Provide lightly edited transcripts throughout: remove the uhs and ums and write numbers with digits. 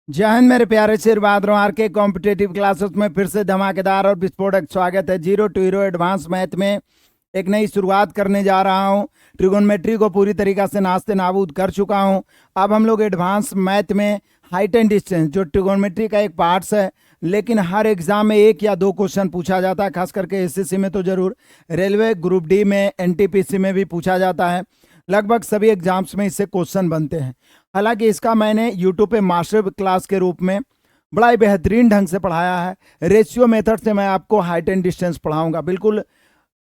जय हिंद मेरे प्यारे शेर बहादुरों। आर के कॉम्पिटेटिव क्लासेस में फिर से धमाकेदार और विस्फोटक स्वागत है। 0 to हीरो एडवांस मैथ में एक नई शुरुआत करने जा रहा हूं। ट्रिगोनोमेट्री को पूरी तरीका से नास्ते नाबूद कर चुका हूं। अब हम लोग एडवांस मैथ में हाइट एंड डिस्टेंस, जो ट्रिगोनोमेट्री का एक पार्ट्स है, लेकिन हर एग्जाम में 1 या 2 क्वेश्चन पूछा जाता है। खास करके एसएससी में तो जरूर, रेलवे ग्रुप डी में, एनटीपीसी में भी पूछा जाता है। लगभग सभी एग्जाम्स में इससे क्वेश्चन बनते हैं। हालांकि इसका मैंने यूट्यूब पे मास्टर क्लास के रूप में बड़ा ही बेहतरीन ढंग से पढ़ाया है। रेशियो मेथड से मैं आपको हाइट एंड डिस्टेंस पढ़ाऊंगा। बिल्कुल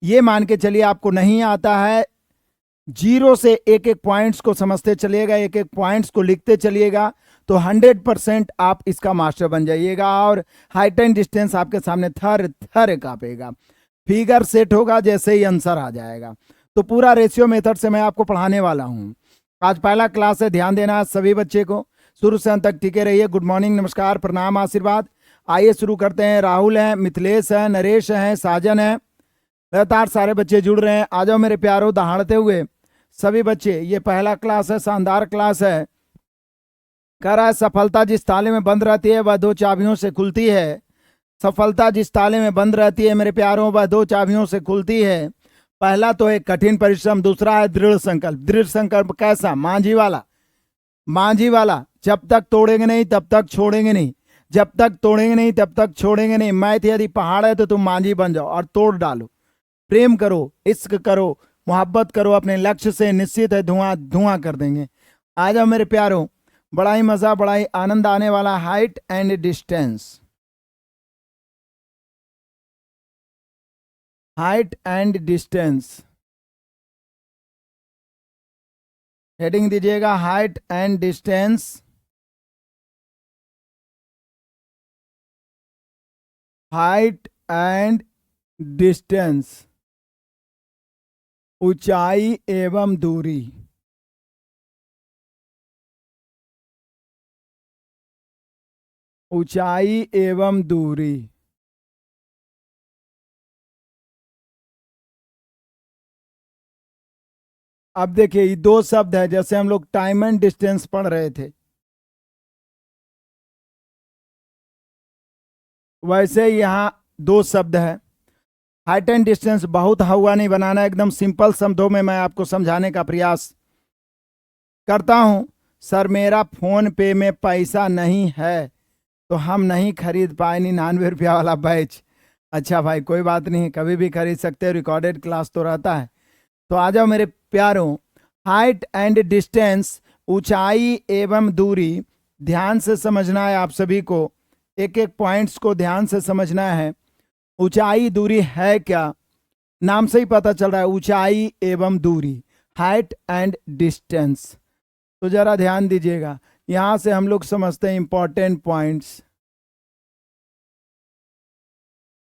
ये मान के चलिए, आपको नहीं आता है, 0 से एक एक पॉइंट्स को समझते चलिएगा, एक एक पॉइंट्स को लिखते चलिएगा, तो 100% आप इसका मास्टर बन जाइएगा और हाइट एंड डिस्टेंस आपके सामने थर थर कांपेगा। फिगर सेट होगा जैसे ही आंसर आ जाएगा। तो पूरा रेशियो मेथड से मैं आपको पढ़ाने वाला हूं। आज पहला क्लास है, ध्यान देना सभी बच्चे को, शुरू से अंत तक टिके रहिए। गुड मॉर्निंग, नमस्कार, प्रणाम, आशीर्वाद। आइए शुरू करते हैं। राहुल है, मिथिलेश है, नरेश है, साजन है, लगातार सारे बच्चे जुड़ रहे हैं। आ जाओ मेरे प्यारों, दहाड़ते हुए सभी बच्चे। ये पहला क्लास है, शानदार क्लास है। कह रहा है सफलता जिस ताले में बंद रहती है वह 2 चाबियों से खुलती है। सफलता जिस ताले में बंद रहती है मेरे प्यारों, वह 2 चाबियों से खुलती है। पहला तो है कठिन परिश्रम, दूसरा है दृढ़ संकल्प। दृढ़ संकल्प कैसा? मांझी वाला। मांझी वाला, जब तक तोड़ेंगे नहीं तब तक छोड़ेंगे नहीं, जब तक तोड़ेंगे नहीं तब तक छोड़ेंगे नहीं। मैथ यदि पहाड़ है तो तुम मांझी बन जाओ और तोड़ डालो। प्रेम करो, इश्क करो, मोहब्बत करो अपने लक्ष्य से, निश्चित है धुआं धुआं कर देंगे। आ जाओ मेरे प्यारों, बड़ा ही मजा, बड़ा ही आनंद आने वाला। Height and distance, height and distance, heading दीजिएगा height and distance. Height and distance, ऊंचाई एवं दूरी। ऊंचाई एवं दूरी। अब देखिए, ये 2 शब्द है, जैसे हम लोग टाइम एंड डिस्टेंस पढ़ रहे थे, वैसे यहाँ 2 शब्द है। हाइट एंड डिस्टेंस बहुत हवा नहीं बनाना, एकदम सिंपल शब्दों में मैं आपको समझाने का प्रयास करता हूं। सर मेरा फोन पे में पैसा नहीं है तो हम नहीं खरीद पाए 99 रुपया वाला बैच। अच्छा भाई, कोई बात नहीं, कभी भी खरीद सकते हो, रिकॉर्डेड क्लास तो रहता है। तो आ जाओ मेरे प्यारों, हाइट एंड डिस्टेंस, ऊंचाई एवं दूरी। ध्यान से समझना है आप सभी को, एक एक पॉइंट्स को ध्यान से समझना है। ऊंचाई दूरी है क्या? नाम से ही पता चल रहा है, ऊंचाई एवं दूरी, हाइट एंड डिस्टेंस। तो जरा ध्यान दीजिएगा, यहां से हम लोग समझते हैं इंपॉर्टेंट पॉइंट्स।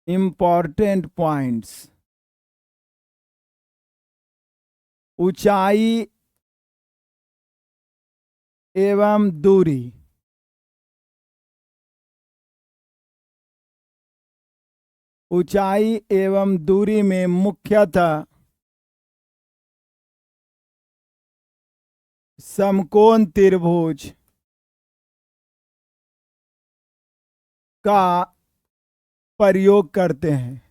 इंपॉर्टेंट पॉइंट्स, ऊंचाई एवं दूरी। ऊंचाई एवं दूरी में मुख्यतः समकोण त्रिभुज का प्रयोग करते हैं।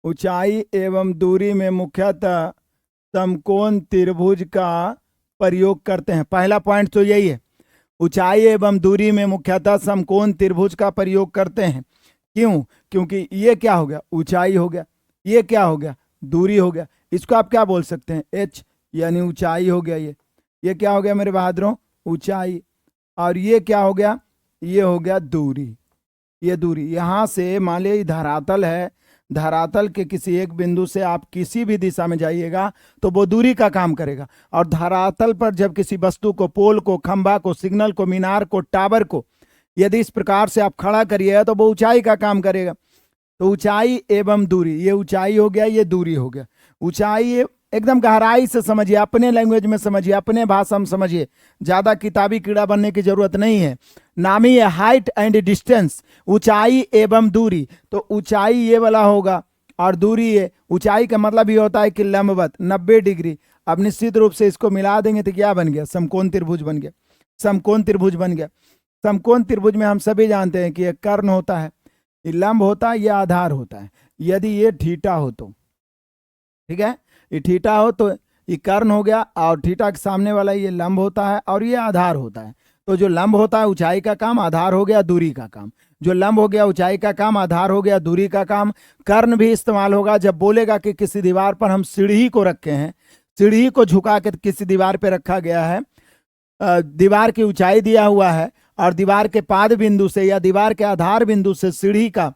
ऊंचाई एवं दूरी में मुख्यतः समकोण त्रिभुज का प्रयोग करते हैं। पहला पॉइंट तो यही है, ऊंचाई एवं दूरी में मुख्यतः समकोण त्रिभुज का प्रयोग करते हैं। क्यों? क्योंकि ये क्या हो गया? ऊंचाई हो गया। ये क्या हो गया? दूरी हो गया। इसको आप क्या बोल सकते हैं? एच, यानी ऊंचाई हो गया। ये क्या हो गया मेरे बहादुरों? ऊंचाई। और ये क्या हो गया? ये हो गया दूरी। ये दूरी यहां से, मान लीजिए धरातल है, धरातल के किसी एक बिंदु से आप किसी भी दिशा में जाइएगा तो वो दूरी का काम करेगा। और धरातल पर जब किसी वस्तु को, पोल को, खंभा को, सिग्नल को, मीनार को, टावर को यदि इस प्रकार से आप खड़ा करिएगा तो वो ऊंचाई का काम करेगा। तो ऊंचाई एवं दूरी, ये ऊंचाई हो गया, ये दूरी हो गया। ऊंचाई एकदम गहराई से समझिए, अपने लैंग्वेज में समझिए, अपने भाषा में समझिए, ज्यादा किताबी कीड़ा बनने की जरूरत नहीं है। नाम ही है हाइट एंड डिस्टेंस, ऊंचाई एवं दूरी। तो ऊंचाई ये वाला होगा और दूरी है। ऊंचाई का मतलब ये होता है कि लंबवत 90 डिग्री। अब निश्चित रूप से इसको मिला देंगे तो क्या बन गया? समकोण त्रिभुज बन गया। समकोण त्रिभुज बन गया। समकोण त्रिभुज में हम सभी जानते हैं कि एक कर्ण होता है, ये लंब होता है, ये आधार होता है। यदि ये थीटा हो तो, ठीक है, ये थीटा हो तो ये कर्ण हो गया, और थीटा के सामने वाला ये लंब होता है और ये आधार होता है। तो जो लंब होता है ऊंचाई का काम, आधार हो गया दूरी का काम। जो लंब हो गया ऊंचाई का काम, आधार हो गया दूरी का काम। कर्ण भी इस्तेमाल होगा जब बोलेगा कि किसी दीवार पर हम सीढ़ी को रखे हैं, सीढ़ी को झुका के किसी दीवार पर रखा गया है, दीवार की ऊंचाई दिया हुआ है और दीवार के पाद बिंदु से या दीवार के आधार बिंदु से सीढ़ी का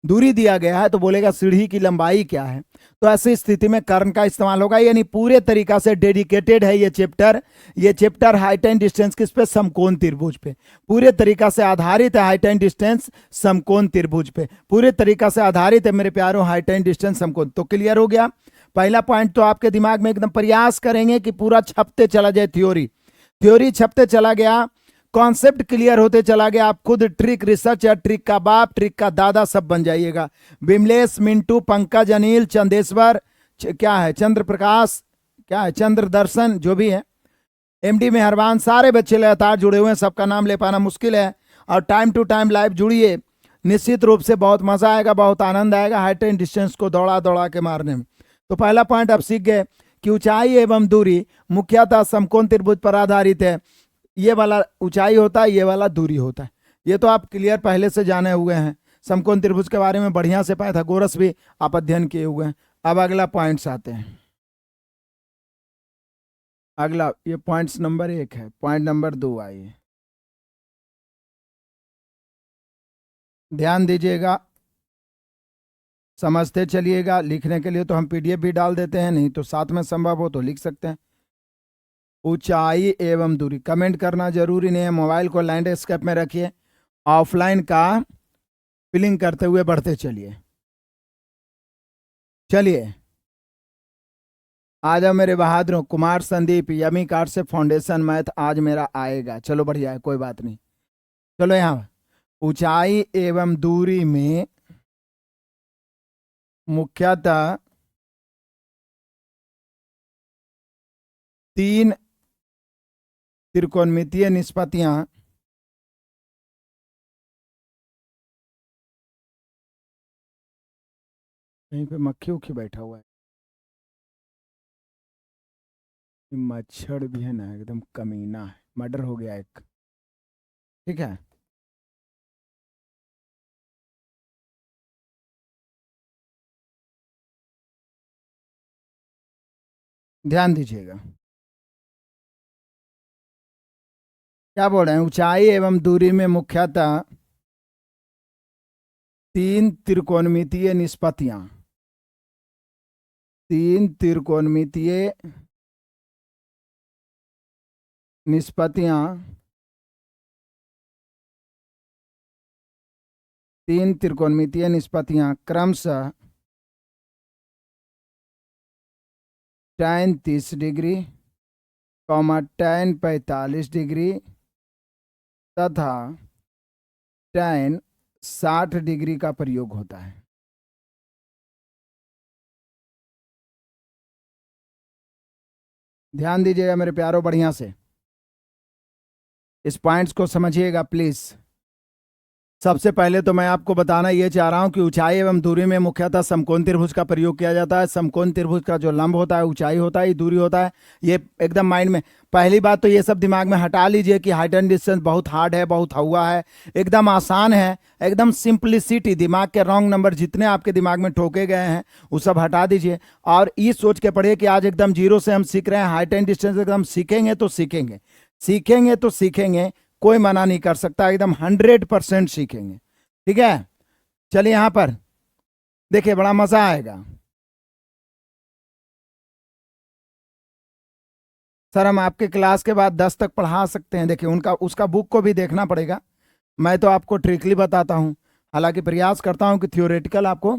दूरी दिया गया है, तो बोलेगा सीढ़ी की लंबाई क्या है। तो ऐसी स्थिति में कर्ण का इस्तेमाल होगा। यानी पूरे तरीका से डेडिकेटेड है ये चैप्टर हाइट एंड डिस्टेंस किस पे, समकोण त्रिभुज पे। पूरे तरीका से आधारित है हाइट एंड डिस्टेंस समकोण त्रिभुज पे, पूरे तरीका से आधारित है मेरे प्यारों हाइट एंड डिस्टेंस समकोण। तो क्लियर हो गया पहला पॉइंट। तो आपके दिमाग में एकदम प्रयास करेंगे कि पूरा छपते चला जाए, थ्योरी छपते चला गया, कॉन्सेप्ट क्लियर होते चला गया। आप खुद ट्रिक रिसर्च या ट्रिक का बाप, ट्रिक का दादा सब बन जाइएगा। विमलेश, मिंटू, पंकज, अनिल, चंदेश्वर, क्या है, चंद्र प्रकाश, क्या है, चंद्र दर्शन, जो भी है, एमडी मेहरबान, सारे बच्चे लगातार जुड़े हुए हैं, सबका नाम ले पाना मुश्किल है। और टाइम टू टाइम लाइव जुड़िए, निश्चित रूप से बहुत मजा आएगा, बहुत आनंद आएगा हाइट एंड डिस्टेंस को दौड़ा दौड़ा के मारने में। तो पहला पॉइंट आप सीख गए कि ऊंचाई एवं दूरी मुख्यतः समकोण त्रिभुज पर आधारित है। ये वाला ऊंचाई होता है, ये वाला दूरी होता है। ये तो आप क्लियर पहले से जाने हुए हैं, समकोण त्रिभुज के बारे में बढ़िया से पाइथागोरस भी आप अध्ययन किए हुए हैं। अब अगला पॉइंट्स आते हैं। अगला ये पॉइंट्स नंबर 1 है, पॉइंट नंबर 2 आइए, ध्यान दीजिएगा, समझते चलिएगा। लिखने के लिए तो हम पीडीएफ भी डाल देते हैं, नहीं तो साथ में संभव हो तो लिख सकते हैं। ऊंचाई एवं दूरी, कमेंट करना जरूरी नहीं है, मोबाइल को लैंडस्केप में रखिए, ऑफलाइन का फिलिंग करते हुए बढ़ते चलिए। चलिए आ जाओ मेरे बहादुरों। कुमार संदीप, यमी कार्ड से फाउंडेशन मैथ आज मेरा आएगा, चलो बढ़िया है, कोई बात नहीं। चलो यहाँ ऊंचाई एवं दूरी में मुख्यतः 3 त्रिकोणमितीय निष्पत्तियां कहीं पे मक्खी उखी बैठा हुआ है, मच्छर भी है ना, एकदम कमीना है, मर्डर हो गया एक, ठीक है। ध्यान दीजिएगा क्या बोल रहे हैं, ऊंचाई एवं दूरी में मुख्यतः 3 त्रिकोणमितीय निष्पत्तियां, 3 त्रिकोणमितीय निष्पत्तियां, 3 त्रिकोणमितीय निष्पत्तियां क्रमशः tan 30 डिग्री, tan 45 डिग्री तथा tan 60 डिग्री का प्रयोग होता है। ध्यान दीजिएगा मेरे प्यारों, बढ़िया से इस पॉइंट्स को समझिएगा प्लीज। सबसे पहले तो मैं आपको बताना ये चाह रहा हूं कि ऊंचाई एवं दूरी में मुख्यतः समकोण त्रिभुज का प्रयोग किया जाता है। समकोण त्रिभुज का जो लंब होता है, ऊंचाई होता है, दूरी होता है, ये एकदम माइंड में। पहली बात तो ये सब दिमाग में हटा लीजिए कि हाइट एंड डिस्टेंस बहुत हार्ड है, बहुत हवा है, एकदम आसान है, एकदम सिंप्लिसिटी। दिमाग के रॉन्ग नंबर जितने आपके दिमाग में ठोके गए हैं वो सब हटा दीजिए और ये सोच के पढ़िए कि आज एकदम जीरो से हम सीख रहे हैं। हाइट एंड डिस्टेंस एकदम सीखेंगे तो सीखेंगे, सीखेंगे तो सीखेंगे, कोई मना नहीं कर सकता, एकदम 100% सीखेंगे, ठीक है। चलिए यहां पर देखिए, बड़ा मजा आएगा। सर हम आपके क्लास के बाद 10 तक पढ़ा सकते हैं, देखिए उनका उसका बुक को भी देखना पड़ेगा। मैं तो आपको ट्रिकली बताता हूं, हालांकि प्रयास करता हूं कि थियोरेटिकल आपको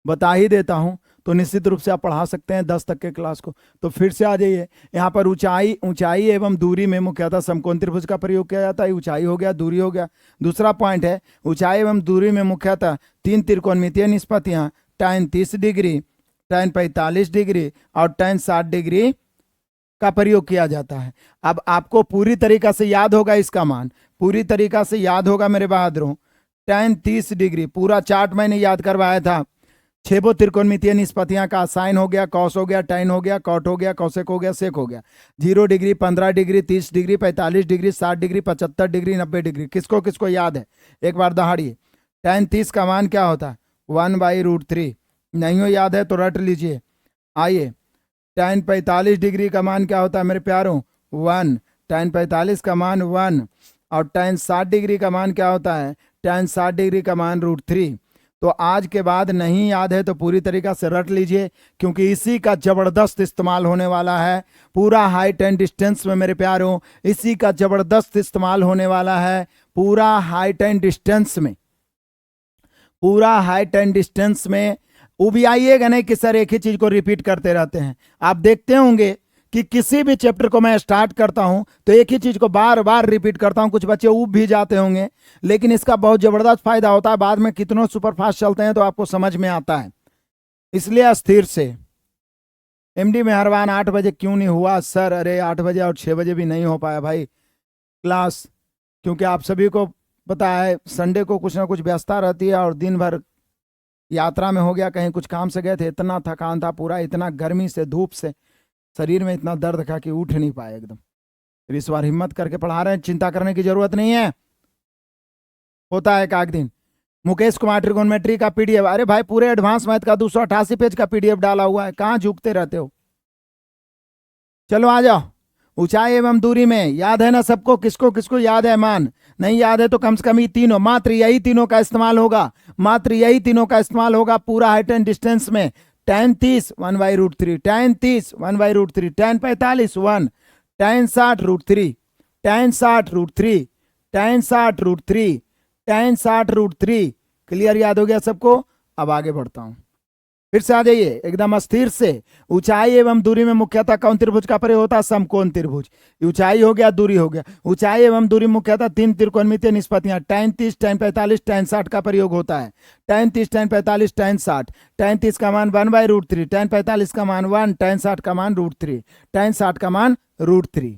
बता ही देता हूं, तो निश्चित रूप से आप पढ़ा सकते हैं 10 तक के क्लास को। तो फिर से आ जाइए यहाँ पर, ऊंचाई एवं दूरी में मुख्यतः समकोण त्रिभुज का प्रयोग किया जाता है। ऊंचाई हो गया, दूरी हो गया। दूसरा पॉइंट है, ऊंचाई एवं दूरी में मुख्यतः 3 त्रिकोणमितीय निष्पत्तियां tan 30 डिग्री, tan 45 डिग्री और tan 60 डिग्री का प्रयोग किया जाता है। अब आपको पूरी तरीका से याद होगा इसका मान, पूरी तरीका से याद होगा मेरे बहादुरों। tan 30 डिग्री पूरा चार्ट मैंने याद करवाया था। छेबो त्रिकोणमितीय निष्पत्तियां का साइन हो गया, कॉस हो गया, टाइन हो गया, कॉट हो गया, कौसेक हो गया, सेक हो गया। 0 degree, 15 degree, 30 degree, 45 degree, 60 degree, 75 degree, 90 degree. किसको किसको याद है एक बार दहाड़िए। tan 30 का मान क्या होता है? 1/√3। नहीं हो याद है तो रट लीजिए। आइए, tan 45 डिग्री का मान क्या होता है मेरे प्यारों? 1। tan 45 का मान 1। और tan 60 डिग्री का मान क्या होता है? tan 60 डिग्री का मान √3। तो आज के बाद नहीं याद है तो पूरी तरीका से रट लीजिए, क्योंकि इसी का जबरदस्त इस्तेमाल होने वाला है पूरा हाइट एंड डिस्टेंस में मेरे प्यारों। इसी का जबरदस्त इस्तेमाल होने वाला है पूरा हाइट एंड डिस्टेंस में, पूरा हाइट एंड डिस्टेंस में। उबियाइएगा नहीं कि सर एक ही चीज को रिपीट करते रहते हैं। आप देखते होंगे कि किसी भी चैप्टर को मैं स्टार्ट करता हूं तो एक ही चीज को बार बार रिपीट करता हूं। कुछ बच्चे ऊब भी जाते होंगे, लेकिन इसका बहुत जबरदस्त फायदा होता है। बाद में कितनों सुपरफास्ट चलते हैं तो आपको समझ में आता है। इसलिए अस्थिर से एमडी मेहरबान 8 बजे क्यों नहीं हुआ सर? अरे 8 बजे और 6 बजे भी नहीं हो पाया भाई क्लास, क्योंकि आप सभी को पता है संडे को कुछ ना कुछ व्यस्तता रहती है और दिन भर यात्रा में हो गया, कहीं कुछ काम से गए थे, इतना थकान था पूरा, इतना गर्मी से धूप से शरीर में इतना दर्द था कि उठ नहीं पाए एकदम। फिर इस बार हिम्मत करके पढ़ा रहे हैं, चिंता करने की जरूरत नहीं है, होता है एक दिन। मुकेश कुमार ट्रिगोनोमेट्री का पीडीएफ, अरे भाई पूरे एडवांस मैथ का 288 पेज का पीडीएफ डाला हुआ है, कहाँ झुकते रहते हो? चलो आ जाओ। ऊंचाई एवं दूरी में याद है ना सबको? किसको किसको याद है मान? नहीं याद है तो कम से कम ये तीनों, मात्र यही तीनों का इस्तेमाल होगा, मात्र यही तीनों का इस्तेमाल होगा पूरा हाइट एंड डिस्टेंस में। tan 30 1/√3, tan 30 1/√3, tan 45 1, tan 60 √3, tan 60 √3, tan 60 √3, tan 60 √3। Clear याद हो गया सबको? अब आगे बढ़ता हूं, फिर से आ जाइए एकदम अस्थिर से। ऊंचाई एवं दूरी में मुख्यतः कौन त्रिभुज का प्रयोग होता है? समकोण त्रिभुज। ऊंचाई हो गया, दूरी हो गया। ऊंचाई एवं दूरी मुख्यतः 3 त्रिकोणमितीय निष्पत्तियां tan 30, tan 45, tan 60 का प्रयोग होता है। tan 30, tan 45, tan 60। tan 30 का मान 1/√3, tan 45 का मान 1, tan 60 का मान √3, tan 60 का मान √3।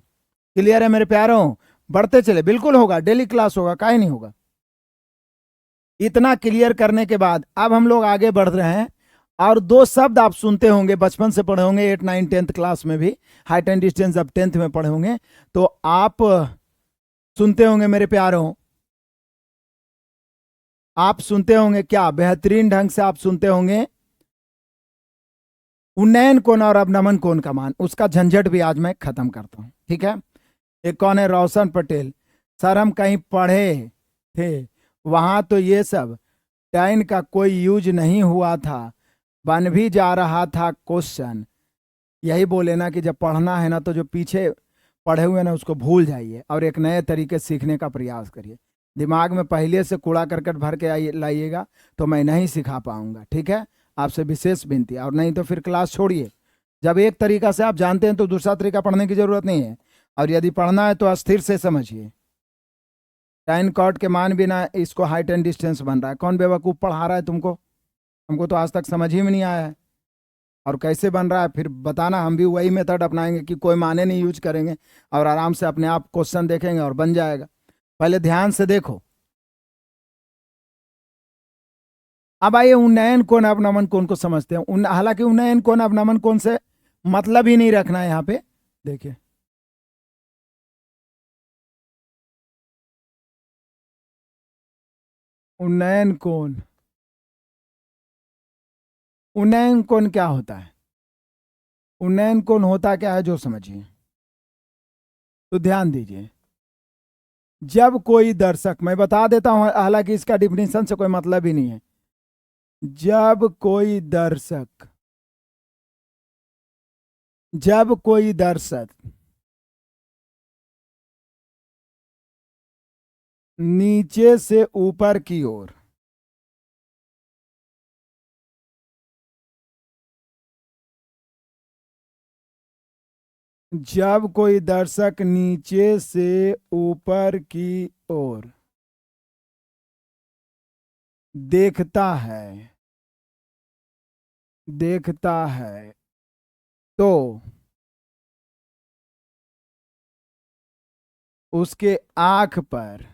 क्लियर है मेरे प्यारों? बढ़ते चले, बिल्कुल होगा, डेली क्लास होगा, काहे नहीं होगा। इतना क्लियर करने के बाद अब हम लोग आगे बढ़ रहे हैं। और दो शब्द आप सुनते होंगे, बचपन से पढ़े होंगे, 8, 9, 10th क्लास में भी, हाइट एंड डिस्टेंस अब 10th में पढ़े होंगे, तो आप सुनते होंगे मेरे प्यारों, आप सुनते होंगे क्या? बेहतरीन ढंग से आप सुनते होंगे उन्नयन कोण और अवनमन कोण का मान। उसका झंझट भी आज मैं खत्म करता हूं, ठीक है? एक कौन है? रोशन पटेल। सर हम कहीं पढ़े थे, वहां तो ये सब टाइन का कोई यूज नहीं हुआ था, बन भी जा रहा था क्वेश्चन। यही बोले ना कि जब पढ़ना है ना तो जो पीछे पढ़े हुए ना उसको भूल जाइए और एक नए तरीके से सीखने का प्रयास करिए। दिमाग में पहले से कूड़ा करकट भर के लाइएगा तो मैं नहीं सिखा पाऊंगा, ठीक है? आपसे विशेष विनती, और नहीं तो फिर क्लास छोड़िए। जब एक तरीका से आप जानते हैं तो दूसरा तरीका पढ़ने की जरूरत नहीं है। और यदि पढ़ना है तो अस्थिर से समझिए। टाइन कॉट के मान बिना इसको हाइट एंड डिस्टेंस बन रहा है। कौन बेवकूफ़ पढ़ा रहा है तुमको? हमको तो आज तक समझ ही में नहीं आया है। और कैसे बन रहा है फिर बताना, हम भी वही मेथड अपनाएंगे कि कोई माने नहीं यूज करेंगे और आराम से अपने आप क्वेश्चन देखेंगे और बन जाएगा। पहले ध्यान से देखो। अब आइए उन्नयन कोण अवनमन कोण को समझते हैं। हालांकि उन्नयन कोण अवनमन कोण से मतलब ही नहीं रखना है यहाँ पे। देखिए उन्नयन कोण, उन्नयन कोण क्या होता है? उन्नयन कोण होता क्या है जो समझिए, तो ध्यान दीजिए। जब कोई दर्शक, मैं बता देता हूं, हालांकि इसका डिफिनीशन से कोई मतलब ही नहीं है। जब कोई दर्शक, जब कोई दर्शक नीचे से ऊपर की ओर जब कोई दर्शक नीचे से ऊपर की ओर देखता है, देखता है तो उसके आंख पर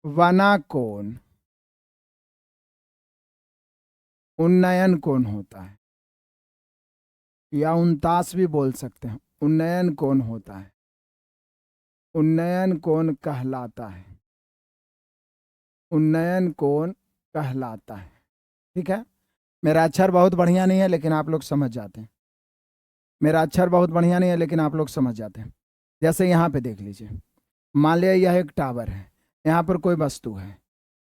वना कोण उन्नयन कोण होता है, या 49 भी बोल सकते हैं। उन्नयन कोण होता है, उन्नयन कोण कहलाता है, उन्नयन कोण कहलाता है। ठीक है, मेरा अक्षर बहुत बढ़िया नहीं है लेकिन आप लोग समझ जाते हैं। मेरा अक्षर बहुत बढ़िया नहीं है लेकिन आप लोग समझ जाते हैं। जैसे यहाँ पे देख लीजिए, मान लिया यह एक टावर है, यहाँ पर कोई वस्तु है,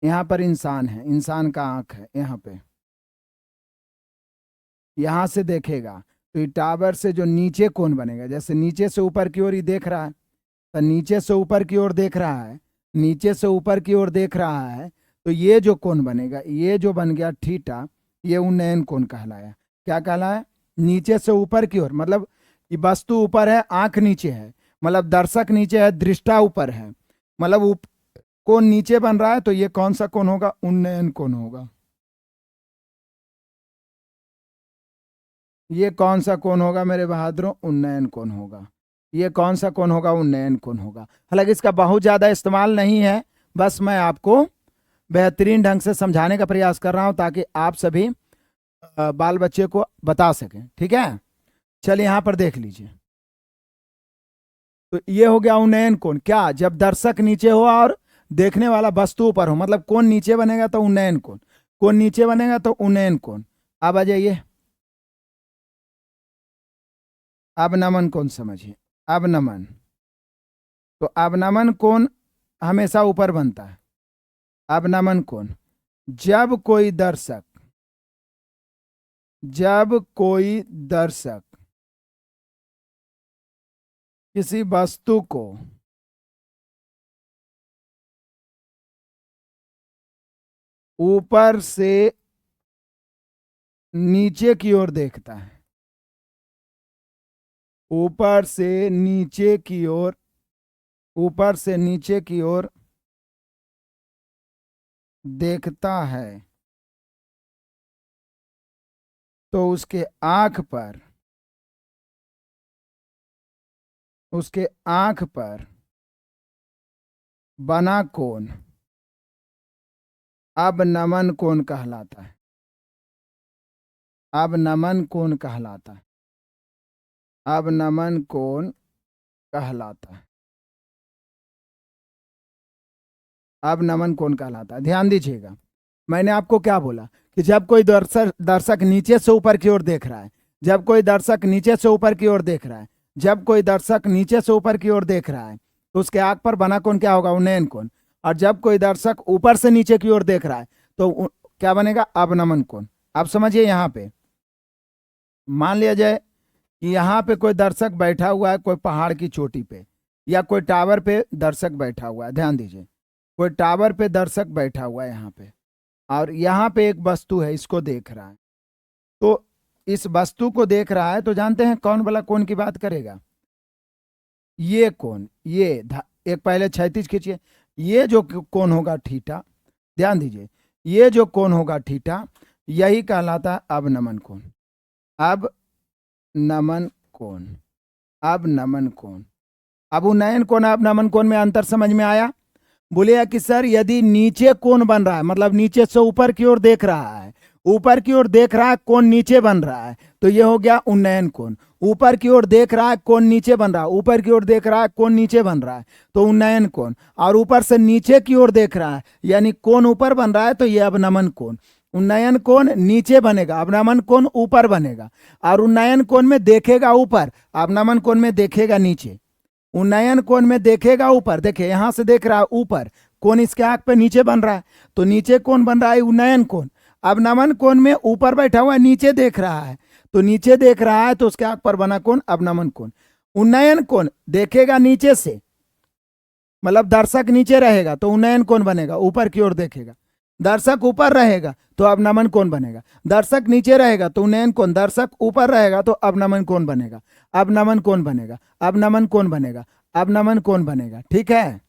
यहाँ पर इंसान है, इंसान का आंख है यहाँ पे, यहाँ से देखेगा तो ये टावर से जो नीचे कोण बनेगा, जैसे नीचे से ऊपर की ओर ही देख रहा है, तो नीचे से ऊपर की ओर देख रहा है, नीचे से ऊपर की ओर देख रहा है, तो ये जो कोण बनेगा, ये जो बन गया थीटा, ये उन्नयन कोण कहलाया। क्या कहलाया? नीचे से ऊपर की ओर, मतलब ये वस्तु ऊपर है, आंख नीचे है, मतलब दर्शक नीचे है, दृष्टा ऊपर है, मतलब कोण नीचे बन रहा है, तो ये कौन सा कोण होगा? उन्नयन कोण होगा। ये कौन सा कोण होगा मेरे बहादुरों? उन्नयन कोण होगा। ये कौन सा कोण होगा? उन्नयन कोण होगा। हालांकि इसका बहुत ज्यादा इस्तेमाल नहीं है, बस मैं आपको बेहतरीन ढंग से समझाने का प्रयास कर रहा हूं ताकि आप सभी बाल बच्चे को बता सकें। ठीक है, चलिए यहां पर देख लीजिए। तो ये हो गया उन्नयन कोण। क्या? जब दर्शक नीचे हो और देखने वाला वस्तु ऊपर हो, मतलब कोण नीचे बनेगा तो उन्नयन कोण, कोण नीचे बनेगा तो उन्नयन कोण। अब आ जाइए, अवनमन कोण समझिए। अवनमन, तो अवनमन कोण हमेशा ऊपर बनता है। अवनमन कोण, जब कोई दर्शक, जब कोई दर्शक किसी वस्तु को ऊपर से नीचे की ओर देखता है, ऊपर से नीचे की ओर, ऊपर से नीचे की ओर देखता है, तो उसके आंख पर, उसके आंख पर बना कोण अवनमन कोण कहलाता है। अवनमन कोण कहलाता है, अवनमन कोण कहलाता है, अवनमन कोण कहलाता है। ध्यान दीजिएगा, मैंने आपको क्या बोला कि जब कोई दर्शक दर्शक नीचे से ऊपर की ओर देख रहा है, जब कोई दर्शक नीचे से ऊपर की ओर देख रहा है, जब कोई दर्शक नीचे से ऊपर की ओर देख रहा है, तो उसके आंख पर बना कोण क्या होगा? उन्नयन कोण। और जब कोई दर्शक ऊपर से नीचे की ओर देख रहा है तो क्या बनेगा? अवनमन कोण। आप समझिए, यहां पे मान लिया जाए कि यहाँ पे कोई दर्शक बैठा हुआ है, कोई पहाड़ की चोटी पे, या कोई टावर पे दर्शक बैठा हुआ है। ध्यान दीजिए, कोई टावर पे दर्शक बैठा हुआ है यहाँ पे, और यहाँ पे एक वस्तु है, इसको देख रहा है। तो इस वस्तु को देख रहा है, तो जानते हैं कौन वाला कोण की बात करेगा? ये कोण, ये एक पहले क्षैतिज खींचिए, ये जो कोण होगा थीटा, ध्यान दीजिए, ये जो कोण होगा थीटा, यही कहलाता है अवनमन कोण। अब नमन कोण, अब नमन कोण। अब उन्नयन कोण अब नमन कोण में अंतर समझ में आया? बोले कि सर यदि नीचे कोण बन रहा है, मतलब नीचे से ऊपर की ओर देख रहा है, ऊपर की ओर देख रहा है, कोण नीचे बन रहा है, तो ये हो गया उन्नयन कोण। ऊपर की ओर देख रहा है, कोण नीचे बन रहा है, ऊपर की ओर देख रहा है, कोण नीचे बन रहा है, तो उन्नयन कोण। और ऊपर से नीचे की ओर देख रहा है, यानी कोण ऊपर बन रहा है, तो ये अवनमन कोण। उन्नयन कोण नीचे बनेगा, अवनमन कोण ऊपर बनेगा। और उन्नयन कोण में देखेगा ऊपर, अवनमन कोण में देखेगा नीचे। उन्नयन कोण में देखेगा ऊपर, देखिए यहां से देख रहा है ऊपर, कोण इसके आंख पे नीचे बन रहा है, तो नीचे कोण बन रहा है उन्नयन कोण। अवनमन कोण में ऊपर बैठा हुआ है, नीचे देख रहा है, तो नीचे देख रहा है, तो उसके आंख पर बना कोण अवनमन कोण। उन्नयन कोण देखेगा नीचे से, मतलब दर्शक नीचे रहेगा तो उन्नयन कोण बनेगा, ऊपर की ओर देखेगा। दर्शक ऊपर रहेगा तो अवनमन कोण बनेगा, दर्शक नीचे रहेगा तो उन्नयन कोण, दर्शक ऊपर रहेगा तो अवनमन कोण बनेगा, अवनमन कोण बनेगा, अवनमन कोण बनेगा, अवनमन कोण बनेगा। ठीक है,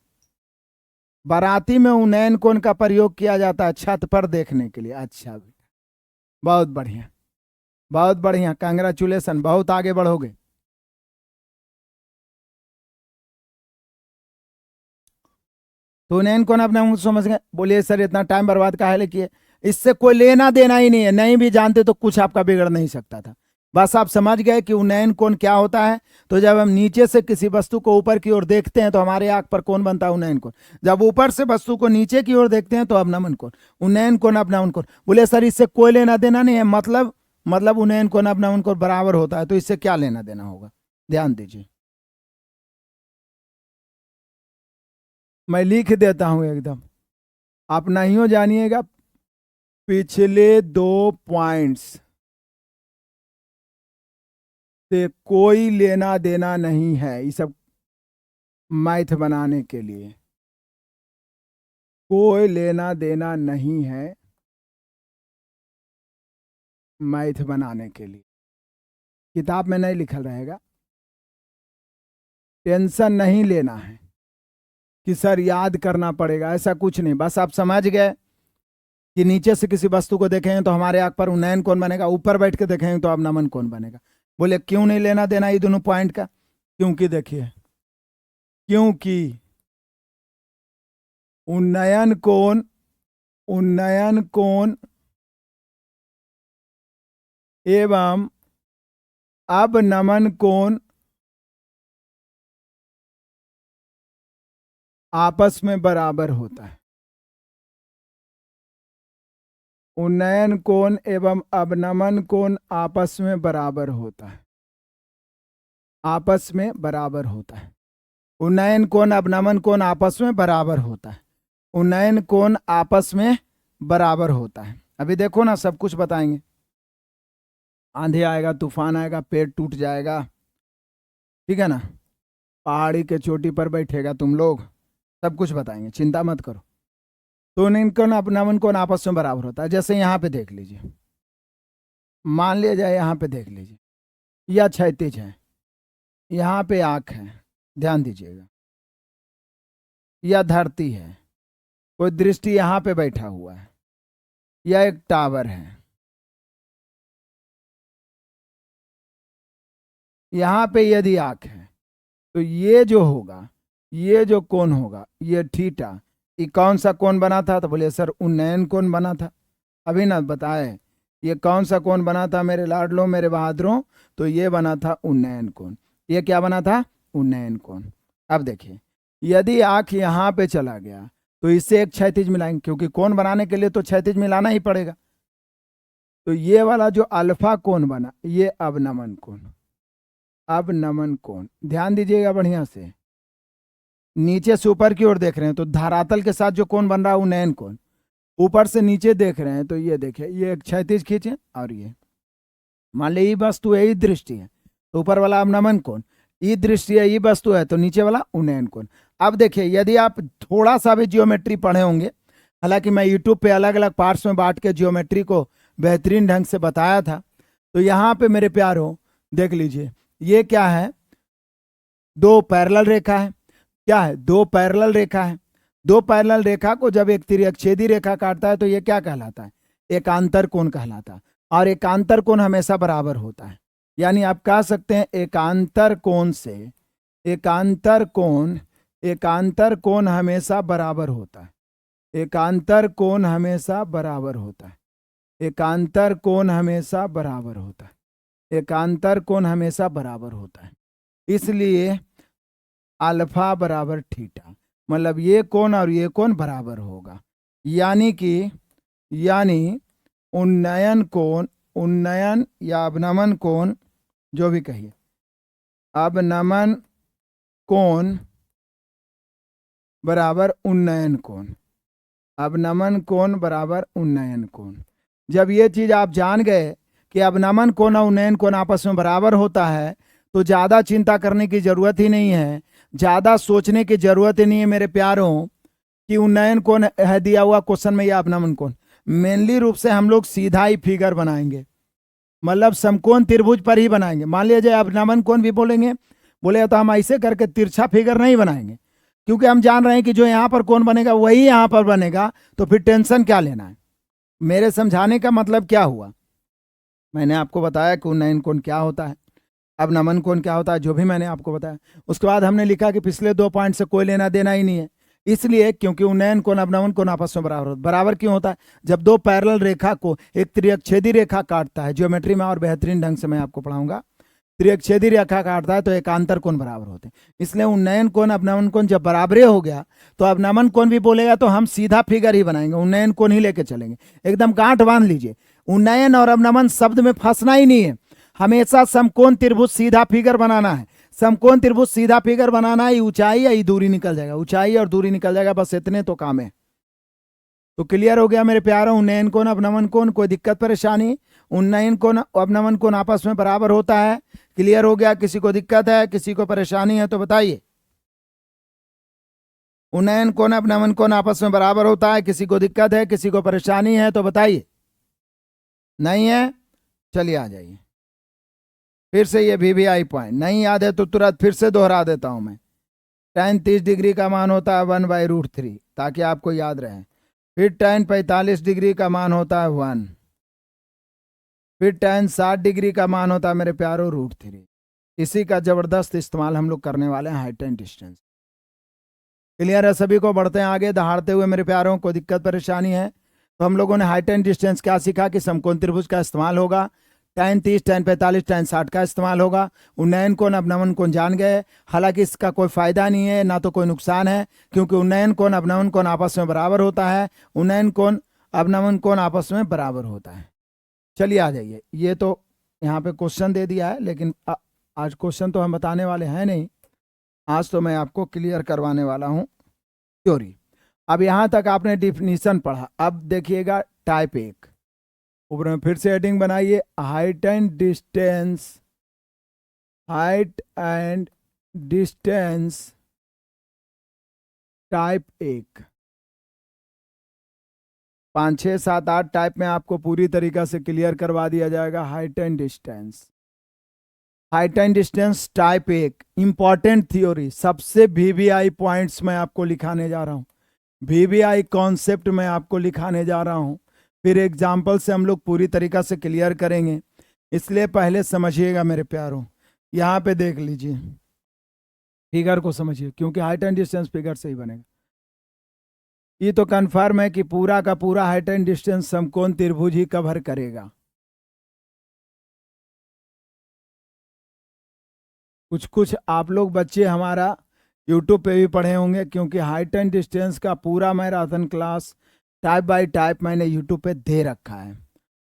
बाराती में उन्नयन कोण का प्रयोग किया जाता है छत पर देखने के लिए। अच्छा बेटा, बहुत बढ़िया, बहुत बढ़िया, कांग्रेचुलेसन, बहुत आगे बढ़ोगे। तो उन्नयन कोण अपना समझ गए। बोलिए सर इतना टाइम बर्बाद काहे किए, इससे कोई लेना देना ही नहीं है, नहीं भी जानते तो कुछ आपका बिगड़ नहीं सकता था। बस आप समझ गए कि उन्नयन कोण क्या होता है। तो जब हम नीचे से किसी वस्तु को ऊपर की ओर देखते हैं तो हमारे आंख पर कौन बनता है, उन्नयन कोण। जब ऊपर से वस्तु को नीचे की ओर देखते हैं तो अवनमन कोण। उन्नयन कोण अपनमन कोण। बोले सर इससे कोई लेना देना नहीं है, मतलब उन्नयन कोण अपनमन कोण बराबर होता है, तो इससे क्या लेना देना होगा, ध्यान दीजिए। मैं लिख देता हूं एकदम, आप नहीं हो जानिएगा। पिछले 2 पॉइंट्स से कोई लेना देना नहीं है, ये सब मैथ बनाने के लिए कोई लेना देना नहीं है, मैथ बनाने के लिए किताब में नहीं लिखल रहेगा। टेंशन नहीं लेना है कि सर याद करना पड़ेगा, ऐसा कुछ नहीं। बस आप समझ गए कि नीचे से किसी वस्तु को देखेंगे तो हमारे आंख पर उन्नयन कोण बनेगा, ऊपर बैठ के देखेंगे तो अवनमन कोण बनेगा। बोले क्यों नहीं लेना देना ये दोनों पॉइंट का, क्योंकि देखिए, क्योंकि उन्नयन कोण एवं अवनमन कोण आपस में बराबर होता है। उन्नयन कोण एवं अवनमन कोण आपस में बराबर होता है, आपस में बराबर होता है। उन्नयन कोण अवनमन कोण आपस में बराबर होता है, उन्नयन कोण आपस में बराबर होता है। अभी देखो ना, सब कुछ बताएंगे। आंधी आएगा, तूफान आएगा, पेड़ टूट जाएगा, ठीक है ना, पहाड़ी के चोटी पर बैठेगा तुम लोग, सब कुछ बताएंगे, चिंता मत करो। तो उन्नयन कोण अवनमन कोण आपस में बराबर होता है। जैसे यहाँ पे देख लीजिए, मान लिया जाए यहाँ पे देख लीजिए, यह क्षैतिज है, यहाँ पे आंख है, ध्यान दीजिएगा, यह धरती है, कोई दृष्टि यहाँ पे बैठा हुआ है, यह एक टावर है, यहाँ पे यदि आंख है तो ये जो होगा, ये जो कोण होगा, ये थीटा, ये कौन सा कोण बना था, तो बोले सर उन्नयन कोण बना था। अभी ना बताए ये कौन सा कोण बना था मेरे लाडलों मेरे बहादुरों, तो ये बना था उन्नयन कोण। ये क्या बना था, उन्नयन कोण। अब देखिए, यदि आंख यहाँ पे चला गया तो इससे एक क्षैतिज मिलाएंगे, क्योंकि कोण बनाने के लिए तो क्षैतिज मिलाना ही पड़ेगा। तो ये वाला जो अल्फा कोण बना, ये अवनमन कोण, अवनमन कोण, ध्यान दीजिएगा बढ़िया से। नीचे से ऊपर की ओर देख रहे हैं तो धरातल के साथ जो कोण बन रहा है उन्नयन कोण, ऊपर से नीचे देख रहे हैं तो ये देखिए, ये एक क्षैतिज खींचे और ये मान ली ये वस्तु है, ये दृष्टि है, तो ऊपर वाला अवनमन कोण, ये दृष्टि है, ये वस्तु है, तो नीचे वाला उन्नयन कोण। अब देखिए, यदि आप थोड़ा सा भी जियोमेट्री पढ़े होंगे, हालांकि मैं यूट्यूब पे अलग अलग पार्ट्स में बांट के जियोमेट्री को बेहतरीन ढंग से बताया था, तो यहाँ पे मेरे प्यारों देख लीजिए, ये क्या है, 2 पैरेलल रेखा है, क्या है, 2 पैरेलल रेखा है। 2 पैरेलल रेखा को जब एक तिर्यकछेदी रेखा काटता है तो ये क्या कहलाता है, एकांतर कोण कहलाता है। और एकांतर कोण हमेशा बराबर होता है, यानी आप कह सकते हैं एकांतर कोण से एकांतर कोण हमेशा बराबर होता है, एकांतर कोण हमेशा बराबर होता है, एकांतर कोण हमेशा बराबर होता है, एकांतर कोण हमेशा बराबर होता है। इसलिए अल्फा बराबर थीटा, मतलब ये कोण और ये कोण बराबर होगा, यानी उन्नयन या अवनमन कोण, जो भी कहिए, अवनमन कोण बराबर उन्नयन कोण, अवनमन कोण बराबर उन्नयन कोण। जब ये चीज आप जान गए कि अवनमन कोण और उन्नयन कोण आपस में बराबर होता है, तो ज्यादा चिंता करने की जरूरत ही नहीं है, ज्यादा सोचने की जरूरत ही नहीं है मेरे प्यारों कि उन्नयन कोण है दिया हुआ क्वेश्चन में या अवनमन कोण। मेनली रूप से हम लोग सीधा ही फिगर बनाएंगे, मतलब समकोण त्रिभुज पर ही बनाएंगे। मान लिया जाए अवनमन कोण भी बोलेंगे, बोले तो हम ऐसे करके तिरछा फिगर नहीं बनाएंगे, क्योंकि हम जान रहे हैं कि जो यहाँ पर कोण बनेगा वही यहाँ पर बनेगा, तो फिर टेंशन क्या लेना है। मेरे समझाने का मतलब क्या हुआ, मैंने आपको बताया कि उन्नयन कोण क्या होता है, अवनमन कोण क्या होता है, जो भी मैंने आपको बताया। उसके बाद हमने लिखा कि पिछले 2 पॉइंट से कोई लेना देना ही नहीं है, इसलिए क्योंकि उन्नयन कोण अवनमन कोण आपस में बराबर होता है। बराबर क्यों होता है? जब दो पैरेलल रेखा को एक त्रिअक्षेदी रेखा काटता है, ज्योमेट्री में और बेहतरीन ढंग से मैं आपको पढ़ाऊंगा, त्रिअक्षेदी रेखा काटता है तो एकांतर कोण बराबर होते हैं। इसलिए उन्नयन कोण अवनमन कोण जब बराबरे हो गया तो अवनमन कोण भी बोलेगा तो हम सीधा फिगर ही बनाएंगे, उन्नयन कोण ही लेके चलेंगे। एकदम गांठ बांध लीजिए, उन्नयन और अवनमन शब्द में फंसना ही नहीं है, हमेशा समकोण त्रिभुज सीधा फिगर बनाना है। समकोण त्रिभुज सीधा फिगर बनाना है, ऊंचाई या दूरी निकल जाएगा, ऊंचाई और दूरी निकल जाएगा, बस इतने तो काम है। तो क्लियर हो गया मेरे प्यारों, उन्नयन कोण अवनमन कोण, कोई दिक्कत परेशानी? उन्नयन कोण अवनमन कोण आपस में बराबर होता है, क्लियर हो गया? किसी को दिक्कत है, किसी को परेशानी है तो बताइए। उन्नयन कोण अवनमन कोण आपस में बराबर होता है, किसी को दिक्कत है, किसी को परेशानी है तो बताइए। नहीं है? चलिए आ जाइए। फिर से ये VVI पॉइंट नहीं याद है तो तुरंत फिर से दोहरा देता हूं मैं। tan 30 डिग्री का मान होता है 1/√3, ताकि आपको याद रहे। फिर tan 45 डिग्री का मान होता है 1। फिर tan 60 डिग्री का मान होता है मेरे प्यारों √3। इसी का जबरदस्त इस्तेमाल हम लोग करने वाले हैं हाइट एंड डिस्टेंस। क्लियर है सभी को? बढ़ते हैं आगे दहाड़ते हुए मेरे प्यारों, को दिक्कत परेशानी है तो हम लोगों ने हाइट एंड डिस्टेंस क्या सीखा कि समकोण त्रिभुज का इस्तेमाल होगा, tan 30, tan 45, tan 60 का इस्तेमाल होगा। उन्नयन कोण अवनमन कोण जान गए, हालांकि इसका कोई फायदा नहीं है ना तो कोई नुकसान है, क्योंकि उन्नयन कोण अवनमन कोण आपस में बराबर होता है, उन्नयन कोण अवनमन कोण आपस में बराबर होता है। चलिए आ जाइए, ये तो यहाँ पे क्वेश्चन दे दिया है, लेकिन आज क्वेश्चन तो हम बताने वाले हैं नहीं, आज तो मैं आपको क्लियर करवाने वाला हूँ थ्योरी। अब यहाँ तक आपने डिफिनीशन पढ़ा, अब देखिएगा टाइप 1, ऊपर में फिर से हेडिंग बनाइए, height and distance, height and distance type 1। 5, 6, 7, 8 type में आपको पूरी तरीका से क्लियर करवा दिया जाएगा height and distance. Height and distance type 1 important theory, सबसे VVI पॉइंट्स मैं आपको लिखाने जा रहा हूँ, VVI कॉन्सेप्ट मैं आपको लिखाने जा रहा हूँ, फिर एग्जाम्पल से हम लोग पूरी तरीका से क्लियर करेंगे। इसलिए पहले समझिएगा मेरे प्यारों, यहाँ पे देख लीजिए, फिगर को समझिए, क्योंकि हाइट एंड डिस्टेंस फिगर से ही बनेगा। ये तो कन्फर्म है कि पूरा का पूरा हाइट एंड डिस्टेंस समकोण त्रिभुज ही कवर करेगा। कुछ कुछ आप लोग बच्चे हमारा यूट्यूब पे भी पढ़े होंगे, क्योंकि हाइट एंड डिस्टेंस का पूरा marathon class type bye type मैंने यूट्यूब पे दे रखा है।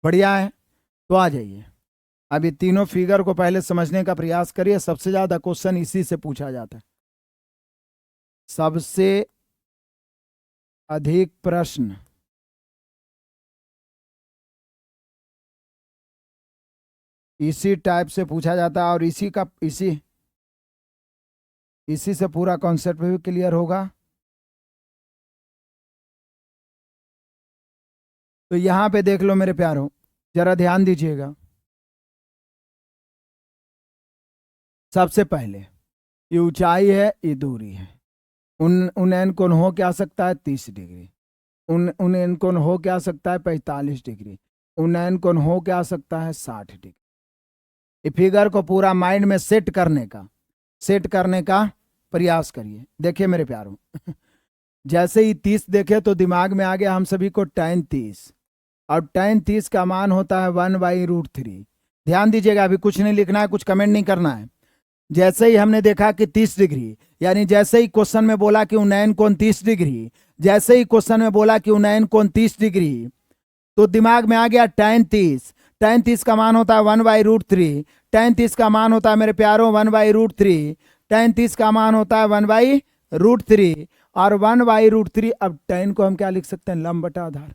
बढ़िया है, तो आ जाइए। अब ये तीनों फिगर को पहले समझने का प्रयास करिए, सबसे ज्यादा क्वेश्चन इसी से पूछा जाता है, सबसे अधिक प्रश्न इसी टाइप से पूछा जाता है, और इसी से पूरा कॉन्सेप्ट भी क्लियर होगा। तो यहां पे देख लो मेरे प्यारों, जरा ध्यान दीजिएगा। सबसे पहले ये ऊंचाई है, ये दूरी है। उन्नयन कोण हो क्या सकता है 30 डिग्री, उन्नयन कोण हो क्या सकता है 45 डिग्री, उन्नयन कोण हो क्या सकता है 60 डिग्री। ये फिगर को पूरा माइंड में सेट करने का प्रयास करिए। देखिए मेरे प्यारों, जैसे ही 30 देखे तो दिमाग में आ गया हम सभी को tan 30, और tan 30 का मान होता है 1/√3। ध्यान दीजिएगा, अभी कुछ नहीं लिखना है, कुछ कमेंट नहीं करना है। जैसे ही हमने देखा कि 30 डिग्री, यानी जैसे ही क्वेश्चन में बोला कि उन्नयन कोण 30 डिग्री, जैसे ही क्वेश्चन में बोला कि उन्नयन कोण 30 डिग्री, तो दिमाग में आ गया tan 30। tan 30 का मान होता है 1/√3, tan 30 का मान होता है मेरे प्यारों 1/√3, tan 30 का मान होता है 1/√3, और 1/√3। अब tan को हम क्या लिख सकते हैं, लंब बटा आधार।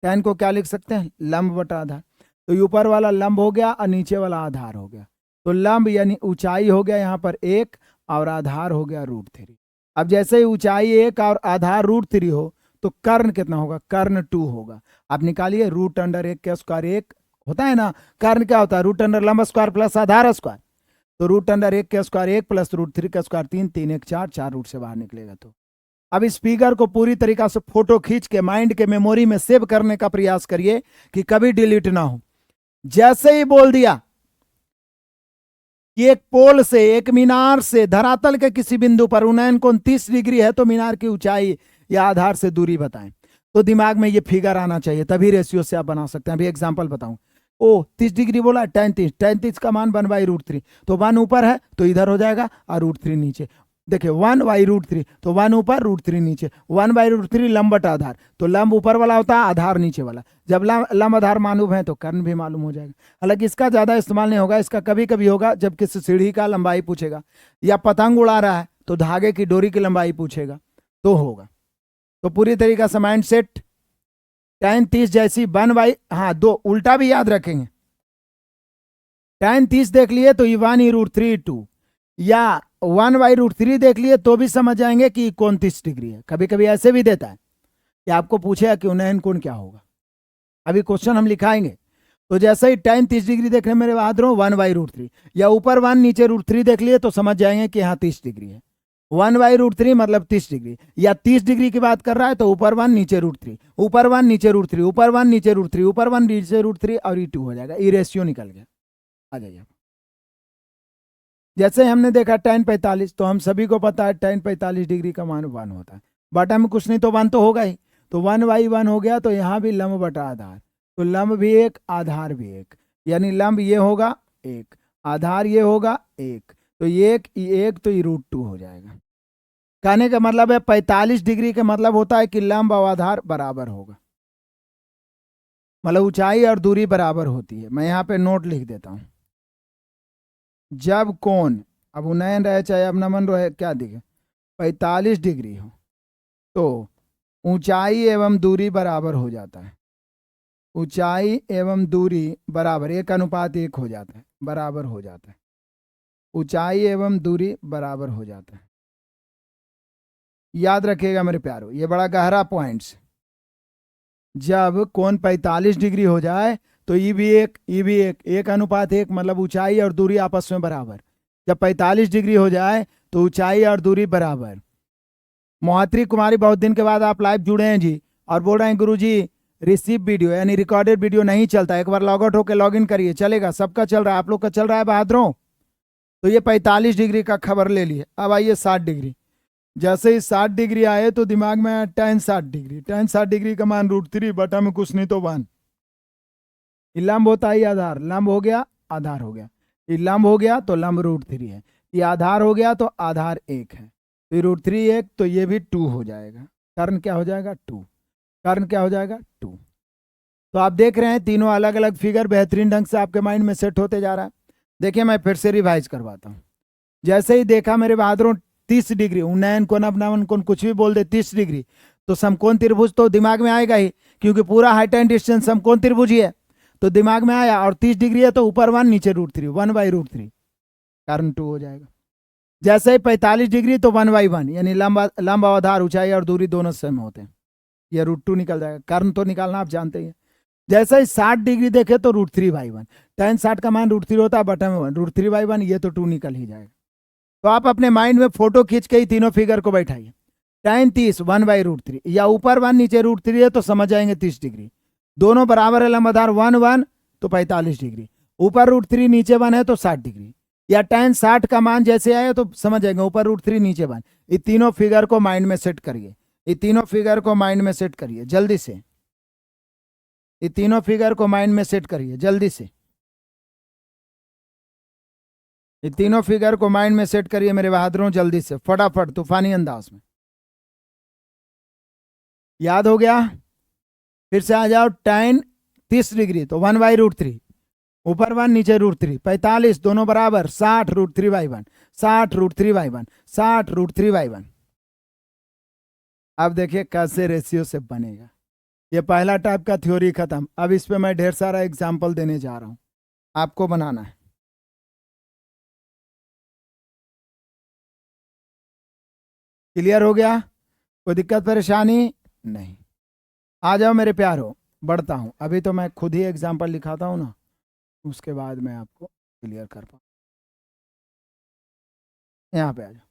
tan को क्या लिख सकते हैं, लंब बटा आधार। तो ऊपर वाला लंब हो गया और नीचे वाला आधार हो गया, तो लंब यानी ऊंचाई हो गया यहाँ पर 1, और आधार हो गया √3। अब जैसे ही ऊंचाई 1 और आधार √3 हो तो कर्ण कितना होगा, कर्ण 2 होगा। आप निकालिए, √1 के स्क्वायर 1 होता है ना, कर्ण क्या होता है, √1 लंब स्क्वायर प्लस आधार स्क्वायर, तो √1 के स्क्वायर 1 प्लस √3 का स्क्वायर 3, 3 1 4, 4 रूट से बाहर निकलेगा। तो अब इस फिगर को पूरी तरीका से फोटो खींच के माइंड के मेमोरी में सेव करने का प्रयास करिए कि कभी डिलीट ना हो। जैसे ही बोल दिया कि एक पोल से, एक मीनार से धरातल के किसी बिंदु पर उन्नयन कोण 30 डिग्री है तो मीनार की ऊंचाई या आधार से दूरी बताएं। तो दिमाग में ये फिगर आना चाहिए, तभी रेशियो से आप बना सकते हैं। अभी एग्जांपल बताऊं, ओ 30 डिग्री बोला, tan 30 का मान 1/√3, तो 1 ऊपर है तो इधर हो जाएगा और √3 नीचे। देखिए 1/√3, तो 1 ऊपर √3 नीचे, 1/√3 लंब बटा आधार, तो लंब ऊपर वाला होता है, आधार नीचे वाला। जब लंब आधार मालूम है तो कर्ण भी मालूम हो जाएगा। हालांकि इसका ज्यादा इस्तेमाल नहीं होगा, इसका कभी कभी होगा जब किसी सीढ़ी का लंबाई पूछेगा, या पतंग उड़ा रहा है तो धागे की डोरी की लंबाई पूछेगा तो होगा। तो पूरी तरीका से माइंड सेट, tan 30 जैसी 1 हाँ, दो उल्टा भी याद रखेंगे। tan 30 देख लिए तो 1/√3 2, या 1/√3 देख लिए तो भी समझ जाएंगे कि कोण 30 डिग्री है। कभी कभी ऐसे भी देता है कि आपको पूछेगा कि उन्नयन कोण क्या होगा। अभी क्वेश्चन हम लिखाएंगे, तो जैसे ही tan 30 डिग्री देख रहे मेरे बहादुर 1/√3, या ऊपर 1 नीचे √3 देख लिए तो समझ जाएंगे कि यहाँ 30 डिग्री है। 1/√3 मतलब 30 डिग्री, या 30 डिग्री की बात कर रहा है तो ऊपर 1 नीचे √3, ऊपर 1 नीचे √3, ऊपर 1 नीचे √3, ऊपर 1 नीचे √3, और ये 2 हो जाएगा। ये रेशियो निकल गया। आ जाइए, जैसे हमने देखा tan 45, तो हम सभी को पता है tan 45 डिग्री का मान 1 होता है। बटा में कुछ नहीं तो 1 तो होगा ही, तो 1/1 हो गया, तो यहाँ भी लंब बटा आधार, तो लंब भी एक, आधार भी एक, यानी लंब ये होगा 1, आधार ये होगा 1, तो ये एक तो ये √2 हो जाएगा। कहने का मतलब है 45 डिग्री का मतलब होता है कि लंब और आधार बराबर होगा, मतलब ऊंचाई और दूरी बराबर होती है। मैं यहाँ पे नोट लिख देता हूं, जब कोण, अब उन्नयन रहे चाहे अवनमन रहे, क्या दिखे, 45 डिग्री हो तो ऊंचाई एवं दूरी बराबर हो जाता है। ऊंचाई एवं दूरी बराबर 1:1 हो जाता है, बराबर हो जाता है। ऊंचाई एवं दूरी बराबर हो जाता है। याद रखिएगा मेरे प्यारो, ये बड़ा गहरा पॉइंट्स। जब कोण 45 डिग्री हो जाए तो ये भी एक, ये भी एक, 1:1, मतलब ऊंचाई और दूरी आपस में बराबर। जब 45 डिग्री हो जाए तो ऊंचाई और दूरी बराबर। मोहत्री कुमारी, बहुत दिन के बाद आप लाइव जुड़े हैं जी, और बोल रहे हैं गुरुजी रिसीव वीडियो यानी रिकॉर्डेड वीडियो नहीं चलता। एक बार लॉग आउट होकर लॉग इन करिए, चलेगा। सबका चल रहा है, आप लोग का चल रहा है बहादुरों। तो ये 45 डिग्री का खबर ले लिए। अब आइए 60 डिग्री। जैसे ही 60 डिग्री आए तो दिमाग में आया tan 60 डिग्री। tan 60 डिग्री का मान √3, बटा में कुछ नहीं तो 1। ये लंब होता है, आधार, लंब हो गया, आधार हो गया। ये लंब हो गया तो लंब √3 है, ये आधार हो गया तो आधार 1 है, तो ये √3 1, तो ये भी 2 हो जाएगा। कर्ण क्या हो जाएगा 2, कर्ण क्या हो जाएगा 2। तो आप देख रहे हैं तीनों अलग अलग फिगर बेहतरीन ढंग से आपके माइंड में सेट होते जा रहा है। देखिए मैं फिर से रिवाइज करवाता हूँ। जैसे ही देखा मेरे बहादुरों 30 डिग्री, उन्नयन कोण अवनमन कोण कुछ भी बोल दे 30 डिग्री, तो समकोण त्रिभुज तो दिमाग में आएगा ही, क्योंकि पूरा हाइट एंड डिस्टेंस समकोण त्रिभुज ही है, तो दिमाग में आया। और 30 डिग्री है तो ऊपर 1 नीचे √3, 1/√3, कारण 2 हो जाएगा। जैसे ही 45 डिग्री तो 1/1, यानी लंब आधार, ऊंचाई और दूरी दोनों सेम होते हैं, यह √2 निकल जाएगा। कारण तो निकालना आप जानते ही हैं। जैसे ही 60 डिग्री देखे तो √3/1, tan 60 का मान √3 होता है, बटा में 1, √3/1, ये तो 2 निकल ही जाएगा। तो आप अपने माइंड में फोटो खींच के ही तीनों फिगर को बैठाइए। tan 30 1/√3, या ऊपर 1 नीचे √3 है तो समझ जाएंगे 30 डिग्री। दोनों बराबर है, लंबाधार 1 1 तो 45 डिग्री, ऊपर √3 नीचे 1 है तो 60 डिग्री। या tan 60 का मान जैसे आए तो समझ जाएंगे ऊपर √3 नीचे 1। ये तीनों फिगर को माइंड में सेट करिए, ये तीनों फिगर को माइंड में सेट करिए जल्दी से, ये तीनों फिगर को माइंड में सेट करिए जल्दी से, ये तीनों फिगर को माइंड में सेट करिए मेरे बहादुरों, जल्दी से, फटाफट, तूफानी अंदाज में। याद हो गया? फिर से आ जाओ। tan 30 डिग्री तो 1/√3, ऊपर 1 नीचे √3, 45 दोनों बराबर, 60 √3/1, 60 √3/1, 60 √3/1। अब देखिए कैसे रेशियो से बनेगा। ये पहला टाइप का थ्योरी खत्म। अब इस पे मैं ढेर सारा एग्जाम्पल देने जा रहा हूं, आपको बनाना है। क्लियर हो गया? कोई दिक्कत परेशानी नहीं? आ जाओ मेरे प्यारो, बढ़ता हूं। अभी तो मैं खुद ही एग्जाम्पल लिखाता हूं ना, उसके बाद मैं आपको क्लियर कर पाऊँ। यहाँ पे आ जाओ।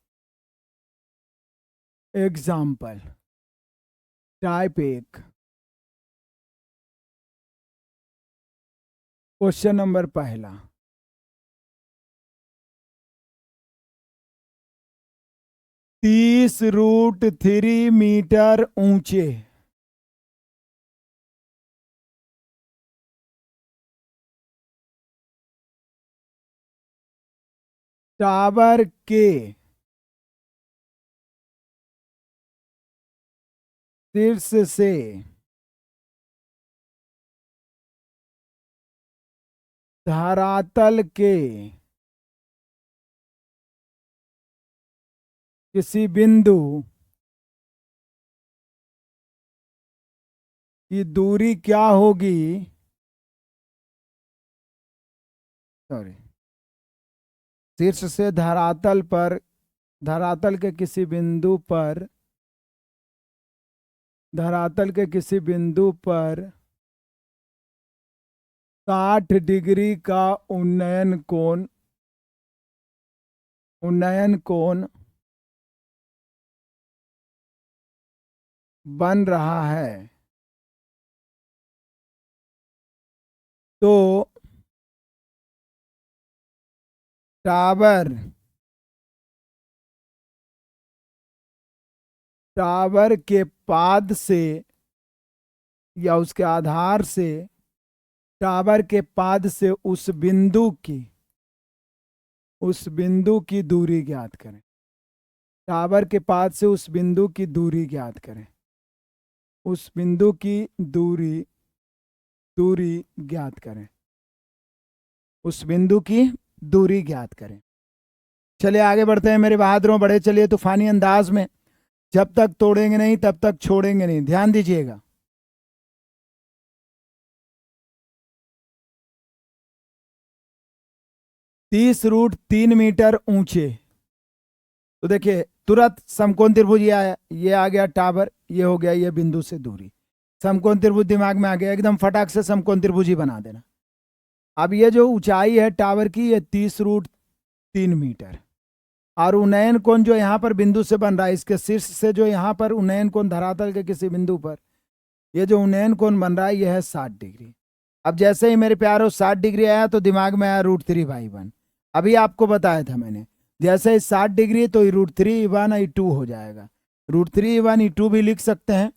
एग्जाम्पल टाइप 1, क्वेश्चन नंबर पहला। 30√3 मीटर ऊंचे। टावर के शीर्ष से धरातल के किसी बिंदु की दूरी क्या होगी? सॉरी, शीर्ष से धरातल पर, धरातल के किसी बिंदु पर, धरातल के किसी बिंदु पर 60 डिग्री का उन्नयन कोण बन रहा है। तो टावर के पाद से या उसके आधार से, टावर के पाद से उस बिंदु की दूरी ज्ञात करें। टावर के पाद से उस बिंदु की दूरी ज्ञात करें। उस बिंदु की दूरी ज्ञात करें। उस बिंदु की दूरी ज्ञात करें। चलिए आगे बढ़ते हैं मेरे बहादुरों, बड़े चलिए तूफानी अंदाज में। जब तक तोड़ेंगे नहीं तब तक छोड़ेंगे नहीं, ध्यान दीजिएगा। ₹30√3 मीटर ऊंचे। तो देखिए तुरंत समकोण त्रिभुज ये आया, ये आ गया टावर, ये हो गया ये बिंदु से दूरी। समकोण त्रिभुज दिमाग में आ गया, एकदम फटाक से समकोण त्रिभुज ही बना देना। अब ये जो ऊंचाई है टावर की, ये 30√3 मीटर, और उन्नयन कोण जो यहाँ पर बिंदु से बन रहा है, इसके शीर्ष से जो यहाँ पर उन्नयन कोण धरातल के किसी बिंदु पर, ये जो उन्नयन कोण बन रहा है ये है 60 डिग्री। अब जैसे ही मेरे प्यारो 60 डिग्री आया तो दिमाग में आया √3/1। अभी आपको बताया था मैंने, जैसे ही 60 डिग्री तो √3/1/2 हो जाएगा। √3/1/2 भी लिख सकते हैं,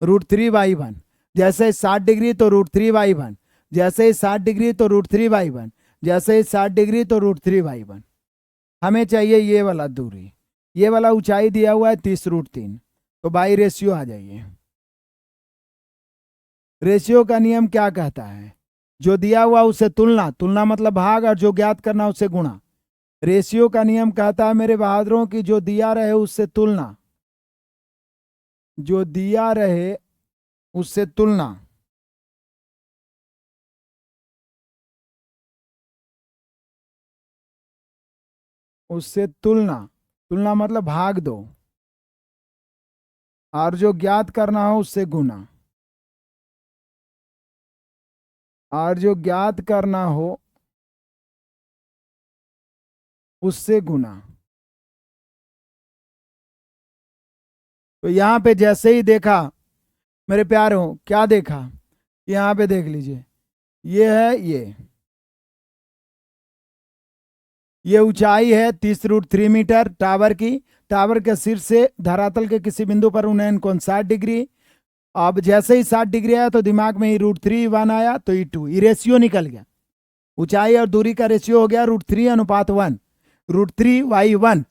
√3/1। जैसे ही 60 डिग्री तो √3/1, जैसे ही 60 डिग्री तो √3/1, जैसे ही 60 डिग्री तो √3/1। हमें चाहिए ये वाला दूरी, ये वाला ऊंचाई दिया हुआ है 30√3। तो बाई रेशियो आ जाइए। रेशियो का नियम क्या कहता है? जो दिया हुआ उससे तुलना, तुलना मतलब भाग, और जो ज्ञात करना उससे गुणा। रेशियो का नियम कहता है मेरे बहादुरों की जो दिया रहे उससे तुलना, जो दिया रहे उससे तुलना। उससे तुलना, तुलना मतलब भाग दो, और जो ज्ञात करना हो उससे गुना, और जो ज्ञात करना हो उससे गुना। तो यहां पे जैसे ही देखा मेरे प्यारों, क्या देखा? यहां पे देख लीजिए, ये है ये ऊंचाई है 30√3 मीटर टावर की। टावर के शीर्ष से धरातल के किसी बिंदु पर उन्नयन कोण 60 डिग्री। अब जैसे ही 60 डिग्री आया तो दिमाग में ही √3/1 आया, तो E2, ये रेशियो निकल गया। ऊंचाई और दूरी का रेशियो हो गया √3:1, √3/1।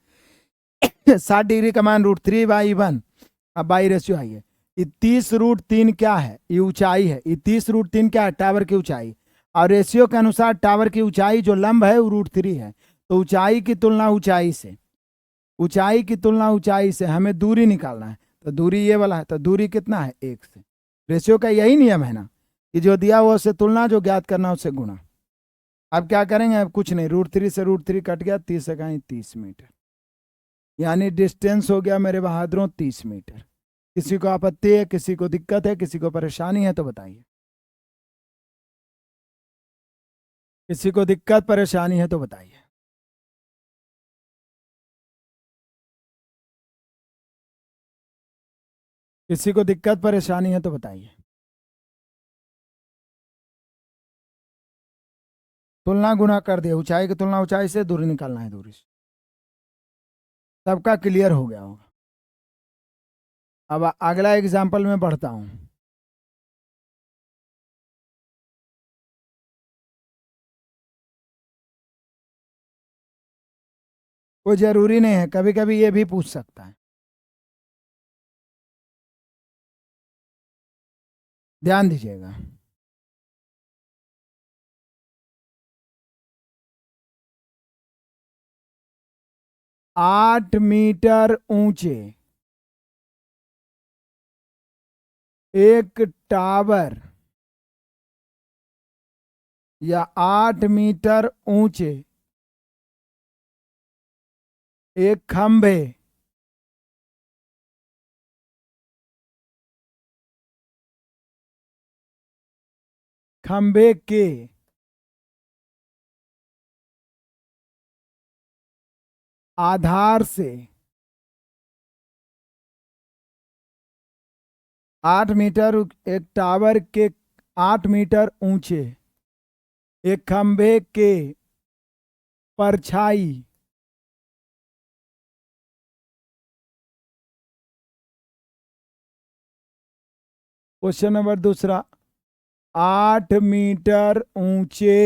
60 डिग्री का मान √3/1। अब बाई रेशियो आइए, ये 30√3 क्या है? ये ऊंचाई है। ये 30√3 क्या है? टावर की ऊंचाई। और रेशियो के अनुसार टावर की ऊंचाई जो लंब है वो √3 है। तो ऊंचाई की तुलना ऊंचाई से, ऊंचाई की तुलना ऊंचाई से हमें दूरी निकालना है। तो दूरी ये वाला है, तो दूरी कितना है? 1 से। रेशियो का यही नियम है ना, कि जो दिया हुआ उससे तुलना, जो ज्ञात करना उससे गुणा। अब क्या करेंगे? अब कुछ नहीं, √3 से √3 कट गया, 30 से कहीं 30 मीटर, यानी डिस्टेंस हो गया मेरे बहादुरों 30 मीटर। किसी को आपत्ति है, किसी को दिक्कत है, किसी को परेशानी है तो बताइए। किसी को दिक्कत परेशानी है तो बताइए। किसी को दिक्कत परेशानी है तो बताइए। तुलना गुना कर दिया, ऊंचाई की तुलना ऊंचाई से, दूरी निकालना है दूरी से। सबका क्लियर हो गया होगा। अब अगला एग्जाम्पल में बढ़ता हूं। कोई जरूरी नहीं है, कभी कभी ये भी पूछ सकता है। ध्यान दीजिएगा। 8 मीटर ऊंचे एक टावर या 8 मीटर ऊंचे एक खंभे खंभे के आधार से 8 मीटर एक टावर के 8 मीटर ऊंचे एक खंभे के परछाई क्वेश्चन नंबर दूसरा, 8 मीटर ऊंचे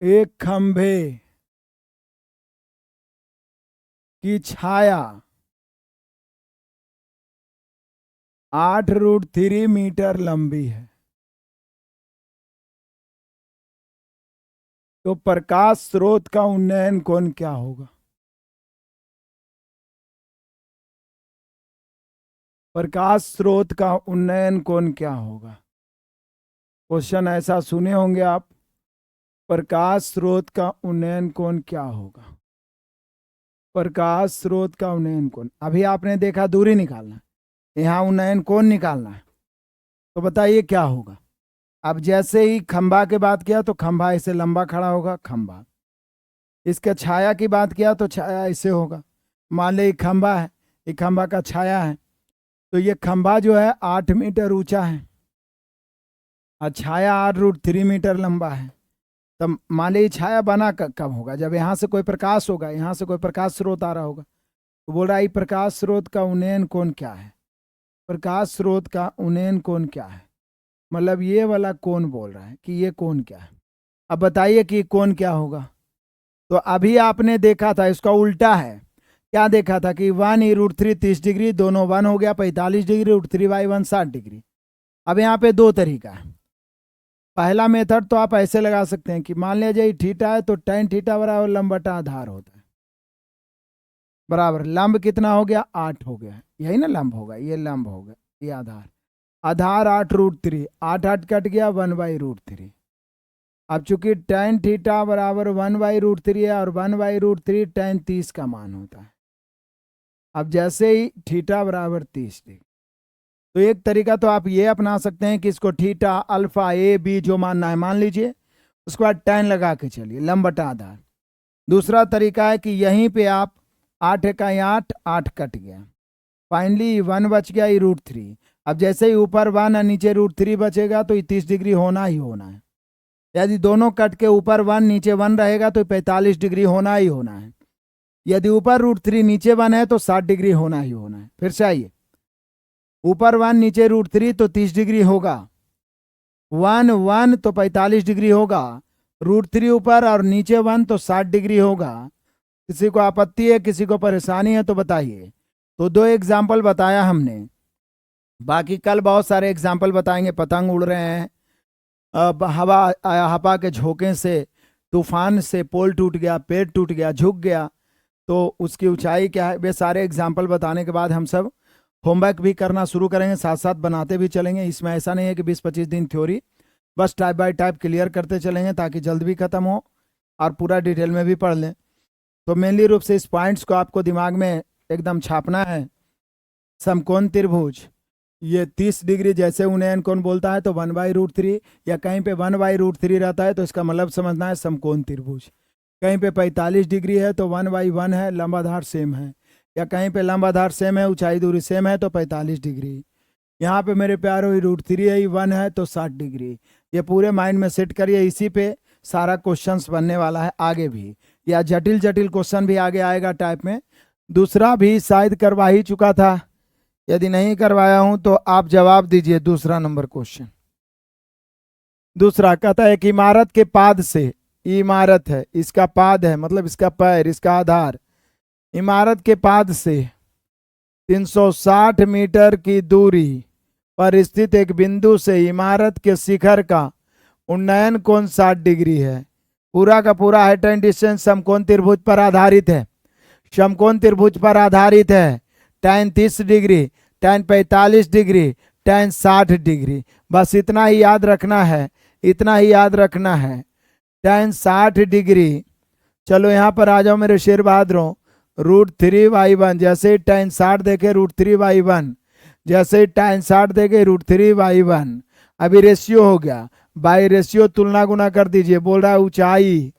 एक खंभे की छाया 8√3 मीटर लंबी है, तो प्रकाश स्रोत का उन्नयन कोण क्या होगा? प्रकाश स्रोत का उन्नयन कोण क्या होगा? क्वेश्चन ऐसा सुने होंगे आप, प्रकाश स्रोत का उन्नयन कोण क्या होगा? प्रकाश स्रोत का उन्नयन कोण, अभी आपने देखा दूरी निकालना, यहाँ उन्नयन कोण निकालना है, तो बताइए क्या होगा? अब जैसे ही खंभा की बात किया तो खंभा ऐसे लंबा खड़ा होगा, खंभा। इसके छाया की बात किया तो छाया ऐसे होगा। मान ली खंभा है, ये खंभा का छाया है, तो ये खंभा जो है 8 मीटर ऊंचा है और छाया 8√3 मीटर लंबा है। तब मान ली छाया बना कब होगा? जब यहाँ से कोई प्रकाश होगा, यहाँ से कोई प्रकाश स्रोत आ रहा होगा। तो बोल रहा है प्रकाश स्रोत का उन्नयन कोण क्या है? प्रकाश स्रोत का उन्नयन कोण क्या है, मतलब ये वाला कोण बोल रहा है कि ये कोण क्या है। अब बताइए कि कोण क्या होगा। तो अभी आपने देखा था इसका उल्टा है। क्या देखा था कि 1√3 30 डिग्री, दोनों 1 हो गया 45 डिग्री, √3/1 60 डिग्री। अब यहाँ पे दो तरीका है। पहला मेथड तो आप ऐसे लगा सकते हैं कि मान लीजिए थीटा है तो tan थीटा बराबर लंब बटा आधार होता है, बराबर लंब कितना हो गया? 8 हो गया, यही ना लंब होगा, ये लंब होगा, ये आधार, आधार 8√3, 8 कट गया 1/√3। अब चूंकि tan थीटा बराबर 1/√3 है और 1/√3 tan 30 का मान होता है। अब जैसे ही थीटा बराबर 30 डिग्री, तो एक तरीका तो आप ये अपना सकते हैं कि इसको थीटा अल्फा ए बी जो मानना है मान लीजिए, उसके बाद tan लगा के चलिए लंब बटा आधार। दूसरा तरीका है कि यहीं पे आप 8 इकाई 8, 8 कट गया, फाइनली 1 बच गया √3। अब जैसे ही ऊपर 1 और नीचे √3 बचेगा तो 30 डिग्री होना ही होना है। यदि दोनों कट के ऊपर 1 नीचे 1 रहेगा तो 45 डिग्री होना ही होना है। यदि ऊपर √3 नीचे 1 है तो 60 डिग्री होना ही होना है। फिर से आइए, ऊपर 1 नीचे √3 तो 30 डिग्री होगा, 1 1 तो 45 डिग्री होगा, √3 ऊपर और नीचे 1 तो 60 डिग्री होगा। किसी को आपत्ति है, किसी को परेशानी है तो बताइए। तो दो एग्जाम्पल बताया हमने, बाकी कल बहुत सारे एग्जाम्पल बताएंगे। पतंग उड़ रहे हैं, हवा के झोंके से, तूफान से पोल टूट गया, पेड़ टूट गया, झुक गया, तो उसकी ऊंचाई क्या है। वे सारे एग्जाम्पल बताने के बाद हम सब होमवर्क भी करना शुरू करेंगे, साथ साथ बनाते भी चलेंगे। इसमें ऐसा नहीं है कि 20-25 दिन थ्योरी, बस टाइप बाय टाइप क्लियर करते चलेंगे ताकि जल्द भी खत्म हो और पूरा डिटेल में भी पढ़ लें। तो मेनली रूप से इस पॉइंट्स को आपको दिमाग में एकदम छापना है। समकोण त्रिभुज, ये 30 डिग्री जैसे उन्नयन कोण बोलता है तो 1/√3, या कहीं पे 1/√3 रहता है तो इसका मतलब समझना है समकोण त्रिभुज। कहीं पे 45 डिग्री है तो 1/1 है, लंबाधार सेम है, या कहीं पे लंबाधार सेम है, ऊंचाई दूरी सेम है तो 45 डिग्री। यहाँ पे मेरे प्यारो √3 है, 1 है तो 60 डिग्री। ये पूरे माइंड में सेट करिए, इसी पे सारा क्वेश्चंस बनने वाला है आगे भी। या जटिल जटिल क्वेश्चन भी आगे आएगा टाइप में। दूसरा भी शायद करवा ही चुका था, यदि नहीं करवाया हूं तो आप जवाब दीजिए दूसरा नंबर क्वेश्चन। दूसरा कहता है कि इमारत के पाद से, इमारत है इसका पाद है मतलब इसका पैर, इसका आधार, इमारत के पाद से 360 मीटर की दूरी पर स्थित एक बिंदु से इमारत के शिखर का उन्नयन कोण 60 डिग्री है। पूरा का पूरा हाइट एंड डिस्टेंस समकोण त्रिभुज पर आधारित है। समकोण त्रिभुज पर आधारित है। tan 30 degree, tan 45 degree, tan 60 degree. बस इतना ही याद रखना है, इतना ही याद रखना है। tan 60 डिग्री, चलो यहाँ पर आ जाओ मेरे शेर बहादुरों। √3/1, जैसे tan 60 देखे √3/1, जैसे tan 60 देखे √3/1। अभी रेशियो हो गया, बाई रेशियो तुलना गुना कर दीजिए। बोल रहा है ऊंचाई,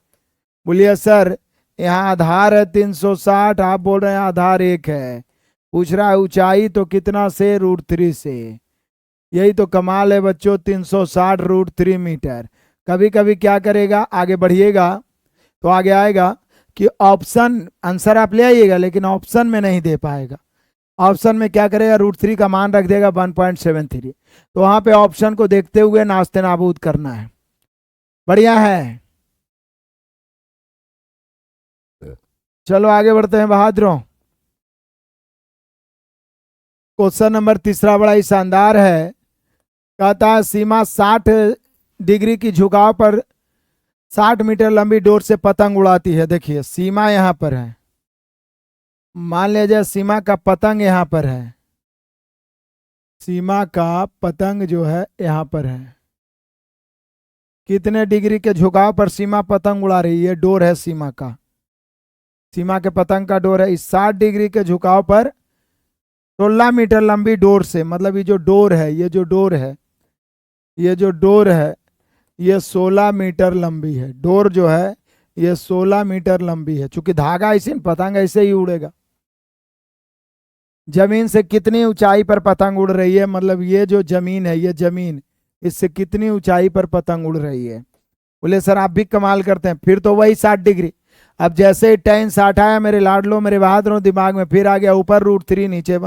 बोलिए सर यहाँ आधार है 360, आप बोल रहे हैं आधार 1 है। पूछ रहा है ऊंचाई तो कितना से, √3 से। यही तो कमाल है बच्चों, 360 √3 मीटर। कभी कभी क्या करेगा, आगे बढ़िएगा तो आगे आएगा कि ऑप्शन आंसर आप ले आइएगा लेकिन ऑप्शन में नहीं दे पाएगा। ऑप्शन में क्या करेगा, √3 का मान रख देगा 1.73। तो वहां पे ऑप्शन को देखते हुए नास्ते नाबूद करना है। बढ़िया है, चलो आगे बढ़ते हैं बहादुरों। क्वेश्चन नंबर तीसरा बड़ा ही शानदार है। कहता है सीमा 60 डिग्री की झुकाव पर 60 मीटर लंबी डोर से पतंग उड़ाती है। देखिए सीमा यहां पर है, मान लीजिए सीमा का पतंग यहां पर है, सीमा का पतंग जो है यहां पर है। कितने डिग्री के झुकाव पर सीमा पतंग उड़ा रही है, डोर है सीमा का, सीमा के पतंग का डोर है। इस 60 डिग्री के झुकाव पर 16 मीटर लंबी डोर से, मतलब ये जो डोर है, ये जो डोर है, ये जो डोर है ये 16 मीटर लंबी है। डोर जो है ये 16 मीटर लंबी है। चूंकि धागा ऐसे, पतंग ऐसे ही उड़ेगा। जमीन से कितनी ऊंचाई पर पतंग उड़ रही है, मतलब ये जो जमीन है, ये जमीन, इससे कितनी ऊंचाई पर पतंग उड़ रही है। बोले सर आप भी कमाल करते हैं, फिर तो वही 60 डिग्री। अब जैसे ही tan 60 आया मेरे लाडलो मेरे बहादुरों दिमाग में, फिर आ गया ऊपर √3 नीचे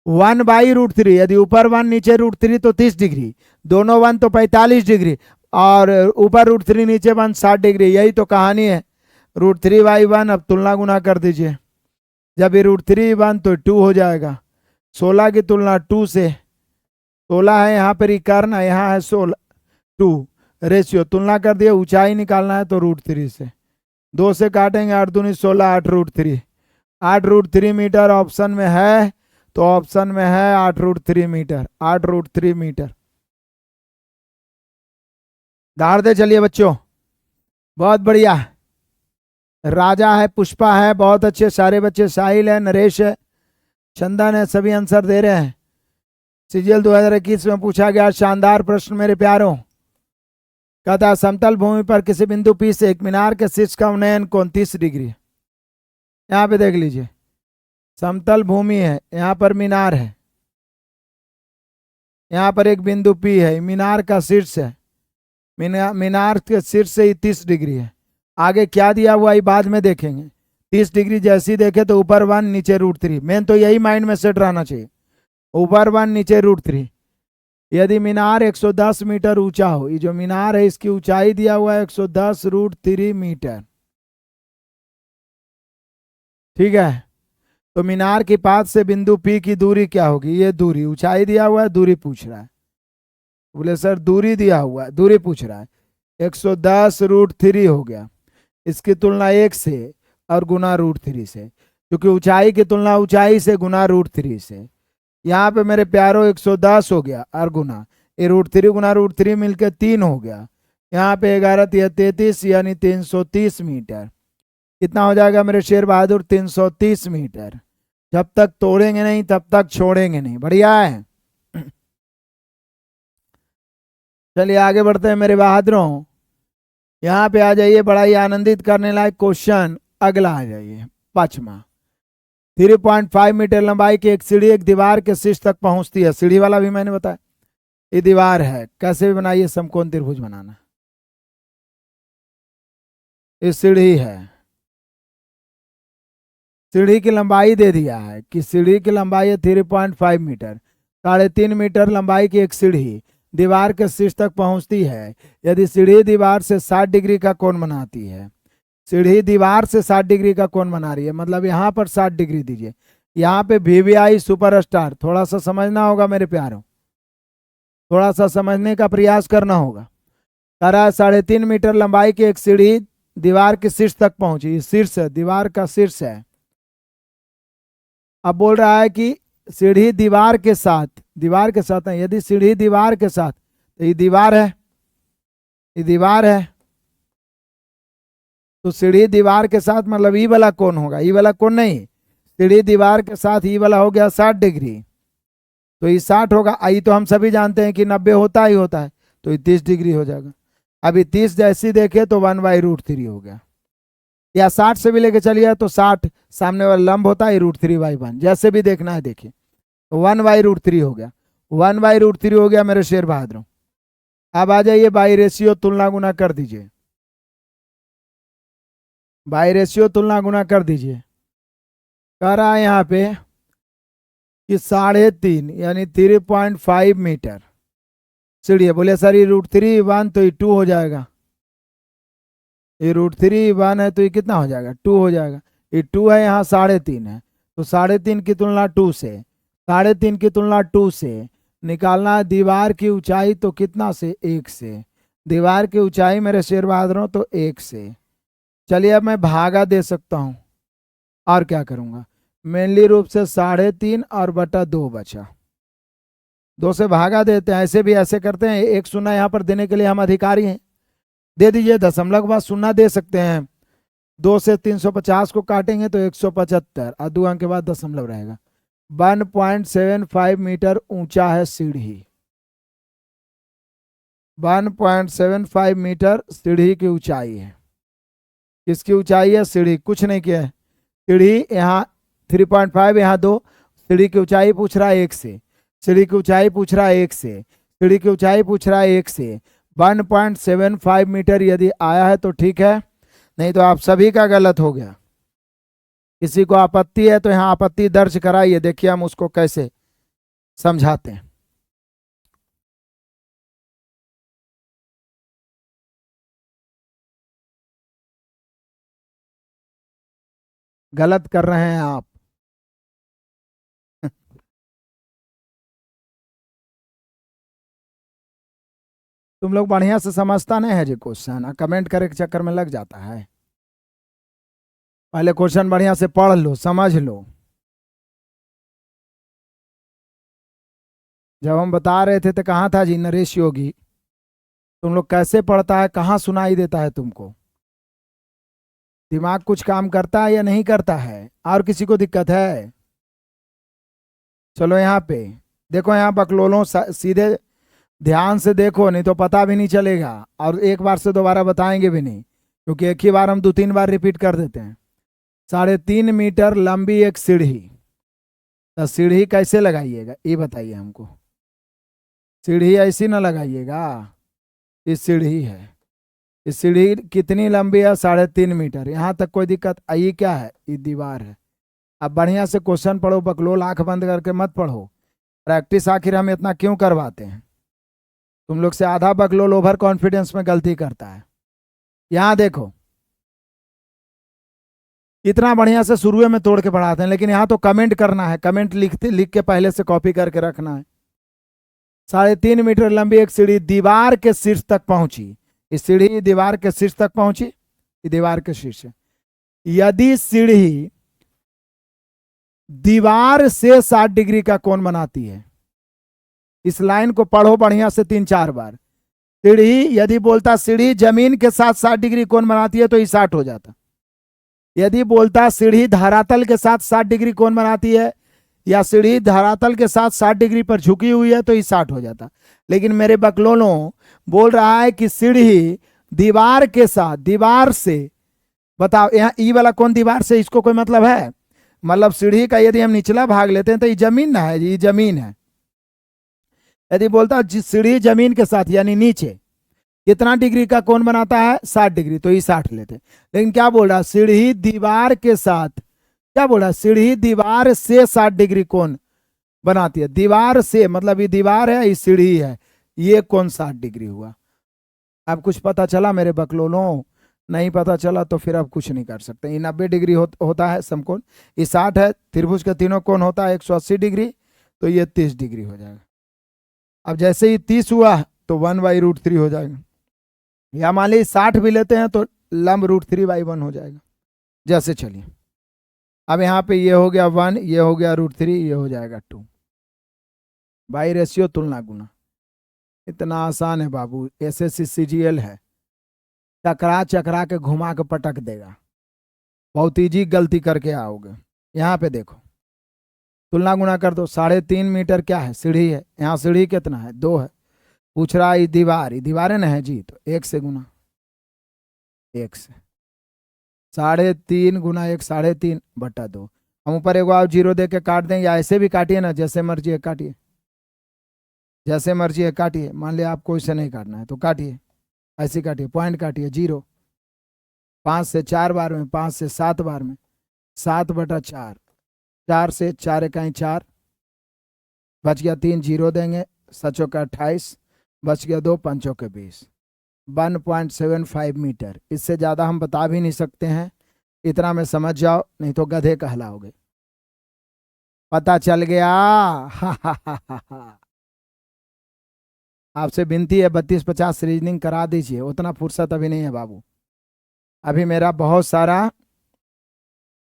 1/√3। यदि ऊपर 1 नीचे √3 तो 30 डिग्री, दोनों 1 तो 45 डिग्री, और ऊपर √3 नीचे 1 60 डिग्री। यही तो कहानी है। √3/1, अब तुलना गुना कर दीजिए। जब ये √3/1 तो 2 हो जाएगा। 16 की तुलना 2 से, 16 है यहाँ पर, कर्ण यहाँ है 16, 2 रेशियो तुलना कर दिए। ऊंचाई निकालना है तो √3 से, 2 से काटेंगे 8 दूनी 16, 8 √3 मीटर ऑप्शन में है, तो ऑप्शन में है 8 √3 मीटर, 8 √3 मीटर। दाड़ दे चलिए बच्चों, बहुत बढ़िया। राजा है, पुष्पा है, बहुत अच्छे सारे बच्चे, साहिल है, नरेश है, चंदन है, सभी आंसर दे रहे हैं। सीजीएल 2021 में पूछा गया शानदार प्रश्न मेरे प्यारों। कहता है समतल भूमि पर किसी बिंदु P से एक मीनार के शीर्ष का उन्नयन कोण 30 डिग्री। यहाँ पे देख लीजिए, समतल भूमि है, यहाँ पर मीनार है, यहाँ पर एक बिंदु P है, मीनार का शीर्ष है, मीनार के शीर्ष से ही 30 डिग्री है। आगे क्या दिया हुआ ये बाद में देखेंगे। 30 डिग्री जैसी देखे तो ऊपर 1 नीचे √3, मेन तो यही माइंड में सेट रहना चाहिए, ऊपर 1 नीचे √3। यदि मीनार 110 मीटर ऊंचा हो, ये जो मीनार है इसकी ऊंचाई दिया हुआ है 110 √3 मीटर, ठीक है। तो मीनार के पास से बिंदु P की दूरी क्या होगी, ये दूरी, ऊंचाई दिया हुआ है, दूरी पूछ रहा है। बोले सर दूरी दिया हुआ है, दूरी पूछ रहा है, 110 √3 हो गया। इसकी तुलना 1 से और गुना √3 से, क्योंकि ऊंचाई की तुलना ऊंचाई से गुना √3 से। यहाँ पे मेरे प्यारों 110 हो गया और गुना, ये √3 गुना √3 मिलकर 3 हो गया। यहाँ पे 11 33 यानी 330 मीटर। कितना हो जाएगा मेरे शेर बहादुर, 330 मीटर। जब तक तोड़ेंगे नहीं तब तक छोड़ेंगे नहीं। बढ़िया है, चलिए आगे बढ़ते हैं मेरे बहादुरों। यहाँ पे आ जाइए, बड़ा ही आनंदित करने लायक क्वेश्चन अगला आ जाइए, 5वां। 3.5 मीटर लंबाई की एक सीढ़ी एक दीवार के शीर्ष तक पहुंचती है। सीढ़ी वाला भी मैंने बताया, ये दीवार है, कैसे भी बनाइए, समकोण त्रिभुज बनाना। ये सीढ़ी है, सीढ़ी की लंबाई दे दिया है कि सीढ़ी की लंबाई है 3.5 मीटर, 3.5 मीटर लंबाई की एक सीढ़ी दीवार के शीर्ष तक पहुंचती है यदि सीढ़ी दीवार से 60 डिग्री का कोण बनाती है। सीढ़ी दीवार से 60 डिग्री का कोण बना रही है, मतलब यहाँ पर 60 डिग्री दीजिए। यहाँ पे VVI सुपरस्टार, थोड़ा सा समझना होगा मेरे प्यारों, थोड़ा सा समझने का प्रयास करना होगा। कह रहा है 3.5 मीटर लंबाई की एक सीढ़ी दीवार के शीर्ष तक पहुंची, शीर्ष है, दीवार का शीर्ष है। अब बोल रहा है कि सीढ़ी दीवार के साथ है, यदि सीढ़ी दीवार के साथ, तो ये दीवार है, ये दीवार है, तो सीढ़ी दीवार के साथ मतलब ई वाला कोण होगा, ई वाला कोण नहीं, सीढ़ी दीवार के साथ ई वाला हो गया 60 डिग्री, तो ये 60 होगा। आई तो हम सभी जानते हैं कि 90 होता ही होता है, तो ये 30 डिग्री हो जाएगा। अभी 30 जैसी देखे तो 1/√3 हो गया, या 60 से भी लेके चलिए तो 60 सामने वाला लंब होता है, √3/1, जैसे भी देखना है देखिए, तो 1/√3 हो गया, 1/√3 हो गया मेरे शेर बहादुरों। अब आ जाइए बाई रेशियो तुलना गुना कर दीजिए, बाई रेशियो तुलना गुना कर दीजिए। कह रहा है यहाँ पे कि 3.5 यानी 3.5 मीटर सीढ़ी है। बोले सर ये √3 तो ये 2 हो जाएगा, ये √3 है तो ये कितना हो जाएगा, 2 हो जाएगा। ये 2 है, यहाँ 3.5 है, तो 3.5 की तुलना 2 से, 3.5 की तुलना 2 से निकालना है दीवार की ऊंचाई, तो कितना से, 1 से। दीवार की ऊंचाई मेरे शेर बहादुरों तो 1 से। चलिए अब मैं भागा दे सकता हूँ, और क्या करूँगा, मेनली रूप से 3.5 और बटा 2 बचा, 2 से भागा देते हैं, ऐसे भी ऐसे करते हैं। 1 शून्य यहाँ पर देने के लिए हम अधिकारी हैं, दे दीजिए, दशमलव के बाद शून्य दे सकते हैं। 2 से 350 को काटेंगे तो 175 और 2 अंक के बाद दशमलव रहेगा। 1.75 मीटर ऊंचा है सीढ़ी, 1.75 मीटर सीढ़ी की ऊंचाई है। किसकी ऊंचाई है, सीढ़ी, कुछ नहीं किया है। सीढ़ी यहाँ 3.5, यहाँ 2, सीढ़ी की ऊंचाई पूछ रहा है 1 से, सीढ़ी की ऊंचाई पूछ रहा है 1 से, सीढ़ी की ऊंचाई पूछ रहा है 1 से। 1.75 मीटर यदि आया है तो ठीक है, नहीं तो आप सभी का गलत हो गया। किसी को आपत्ति है तो यहाँ आपत्ति दर्ज कराइए, देखिए हम उसको कैसे समझाते हैं। गलत कर रहे हैं आप। तुम लोग बढ़िया से समझता नहीं है जी क्वेश्चन, कमेंट करे के चक्कर में लग जाता है। पहले क्वेश्चन बढ़िया से पढ़ लो, समझ लो। जब हम बता रहे थे तो कहाँ था जी नरेश योगी, तुम लोग कैसे पढ़ता है, कहाँ सुनाई देता है तुमको, दिमाग कुछ काम करता है या नहीं करता है, और किसी को दिक्कत है। चलो यहाँ पे देखो, यहाँ बकलोलों सीधे ध्यान से देखो, नहीं तो पता भी नहीं चलेगा, और एक बार से दोबारा बताएंगे भी नहीं, क्योंकि एक ही बार हम 2-3 बार रिपीट कर देते हैं। 3.5 मीटर लंबी एक सीढ़ी, तो सीढ़ी कैसे लगाइएगा ये बताइए हमको। सीढ़ी ऐसी ना लगाइएगा, इस सीढ़ी है, इस सीढ़ी कितनी लंबी है, 3.5 मीटर, यहाँ तक कोई दिक्कत। ये क्या है, ये दीवार है। अब बढ़िया से क्वेश्चन पढ़ो, बकलोल आंख बंद करके मत पढ़ो, प्रैक्टिस आखिर हम इतना क्यों करवाते हैं। तुम लोग से आधा बकलोल ओवर कॉन्फिडेंस में गलती करता है। यहाँ देखो, इतना बढ़िया से शुरू में तोड़ के पढ़ाते हैं, लेकिन यहाँ तो कमेंट करना है, कमेंट लिख के पहले से कॉपी करके रखना है। 3.5 मीटर लंबी एक सीढ़ी दीवार के शीर्ष तक पहुंची, इस सीढ़ी दीवार के शीर्ष तक पहुंची, दीवार के शीर्ष। यदि सीढ़ी दीवार से 60 डिग्री का कोण बनाती है, इस लाइन को पढ़ो बढ़िया से 3-4 बार। सीढ़ी यदि बोलता सीढ़ी जमीन के साथ 60 डिग्री कोण बनाती है तो ये 60 हो जाता। यदि बोलता सीढ़ी धरातल के साथ 60 डिग्री कोण बनाती है, या सीढ़ी धरातल के साथ 60 डिग्री पर झुकी हुई है, तो ये 60 हो जाता। लेकिन मेरे बकलोलों बोल रहा है कि सीढ़ी दीवार के साथ, दीवार से, बताओ यहाँ ई वाला कौन दीवार से, इसको कोई मतलब है, मतलब सीढ़ी का यदि हम निचला भाग लेते हैं तो ये जमीन ना है, ये जमीन है। यदि बोलता सीढ़ी जमीन के साथ यानी नीचे, कितना डिग्री का कोण बनाता है? 60 डिग्री, तो ये 60 लेते। लेकिन क्या बोल रहा है? सीढ़ी दीवार के साथ, क्या बोल रहा है? सीढ़ी दीवार से 60 डिग्री कोण बनाती है। दीवार से मतलब ये दीवार है, ये सीढ़ी है, ये कोण 60 डिग्री हुआ। अब कुछ पता चला मेरे बकलोलों? नहीं पता चला तो फिर अब कुछ नहीं कर सकते। ये 90 डिग्री होता है समकोण, ये 60 है। त्रिभुज का तीनों कोण होता है 180 डिग्री, तो ये 30 डिग्री हो जाएगा। अब जैसे ही 30 हुआ तो 1/√3 हो जाएगा, या मान लीजिए 60 भी लेते हैं तो लंब √3/1 हो जाएगा। जैसे चलिए, अब यहाँ पे ये हो गया 1, ये हो गया √3, ये हो जाएगा 2। बाई रेशियो तुलना गुना, इतना आसान है बाबू। SSC CGL है, टकरा चकरा के घुमा के पटक देगा, बहुत ईजी गलती करके आओगे। यहाँ पे देखो, तुलना गुना कर दो। 3.5 मीटर क्या है? सीढ़ी है। यहाँ सीढ़ी कितना है? 2 है। पूछ रहा है दीवार, ये दीवारें ना है जी, तो 1 से गुना, 1 से 3.5 गुना 1, 3.5/2। हम ऊपर एक आप 0 दे के काट दें, या ऐसे भी काटिए ना, जैसे मर्जी है काटिए, जैसे मर्जी है काटिए। मान लिया आपको इसे नहीं काटना है तो काटिए, ऐसे काटिए, पॉइंट काटिए 0। 5 से 4 बार में, 5 से 7 बार में, 7/4, 4 से 4 इकाई 4, बच गया 3, 0 देंगे, 7 का 28, बच गया 2, 5 के 20, 1.75 मीटर। इससे ज़्यादा हम बता भी नहीं सकते हैं, इतना में समझ जाओ, नहीं तो गधे कहलाओगे। पता चल गया? आपसे विनती है 32-50 रीजनिंग करा दीजिए, उतना फुर्सत अभी नहीं है बाबू। अभी मेरा बहुत सारा,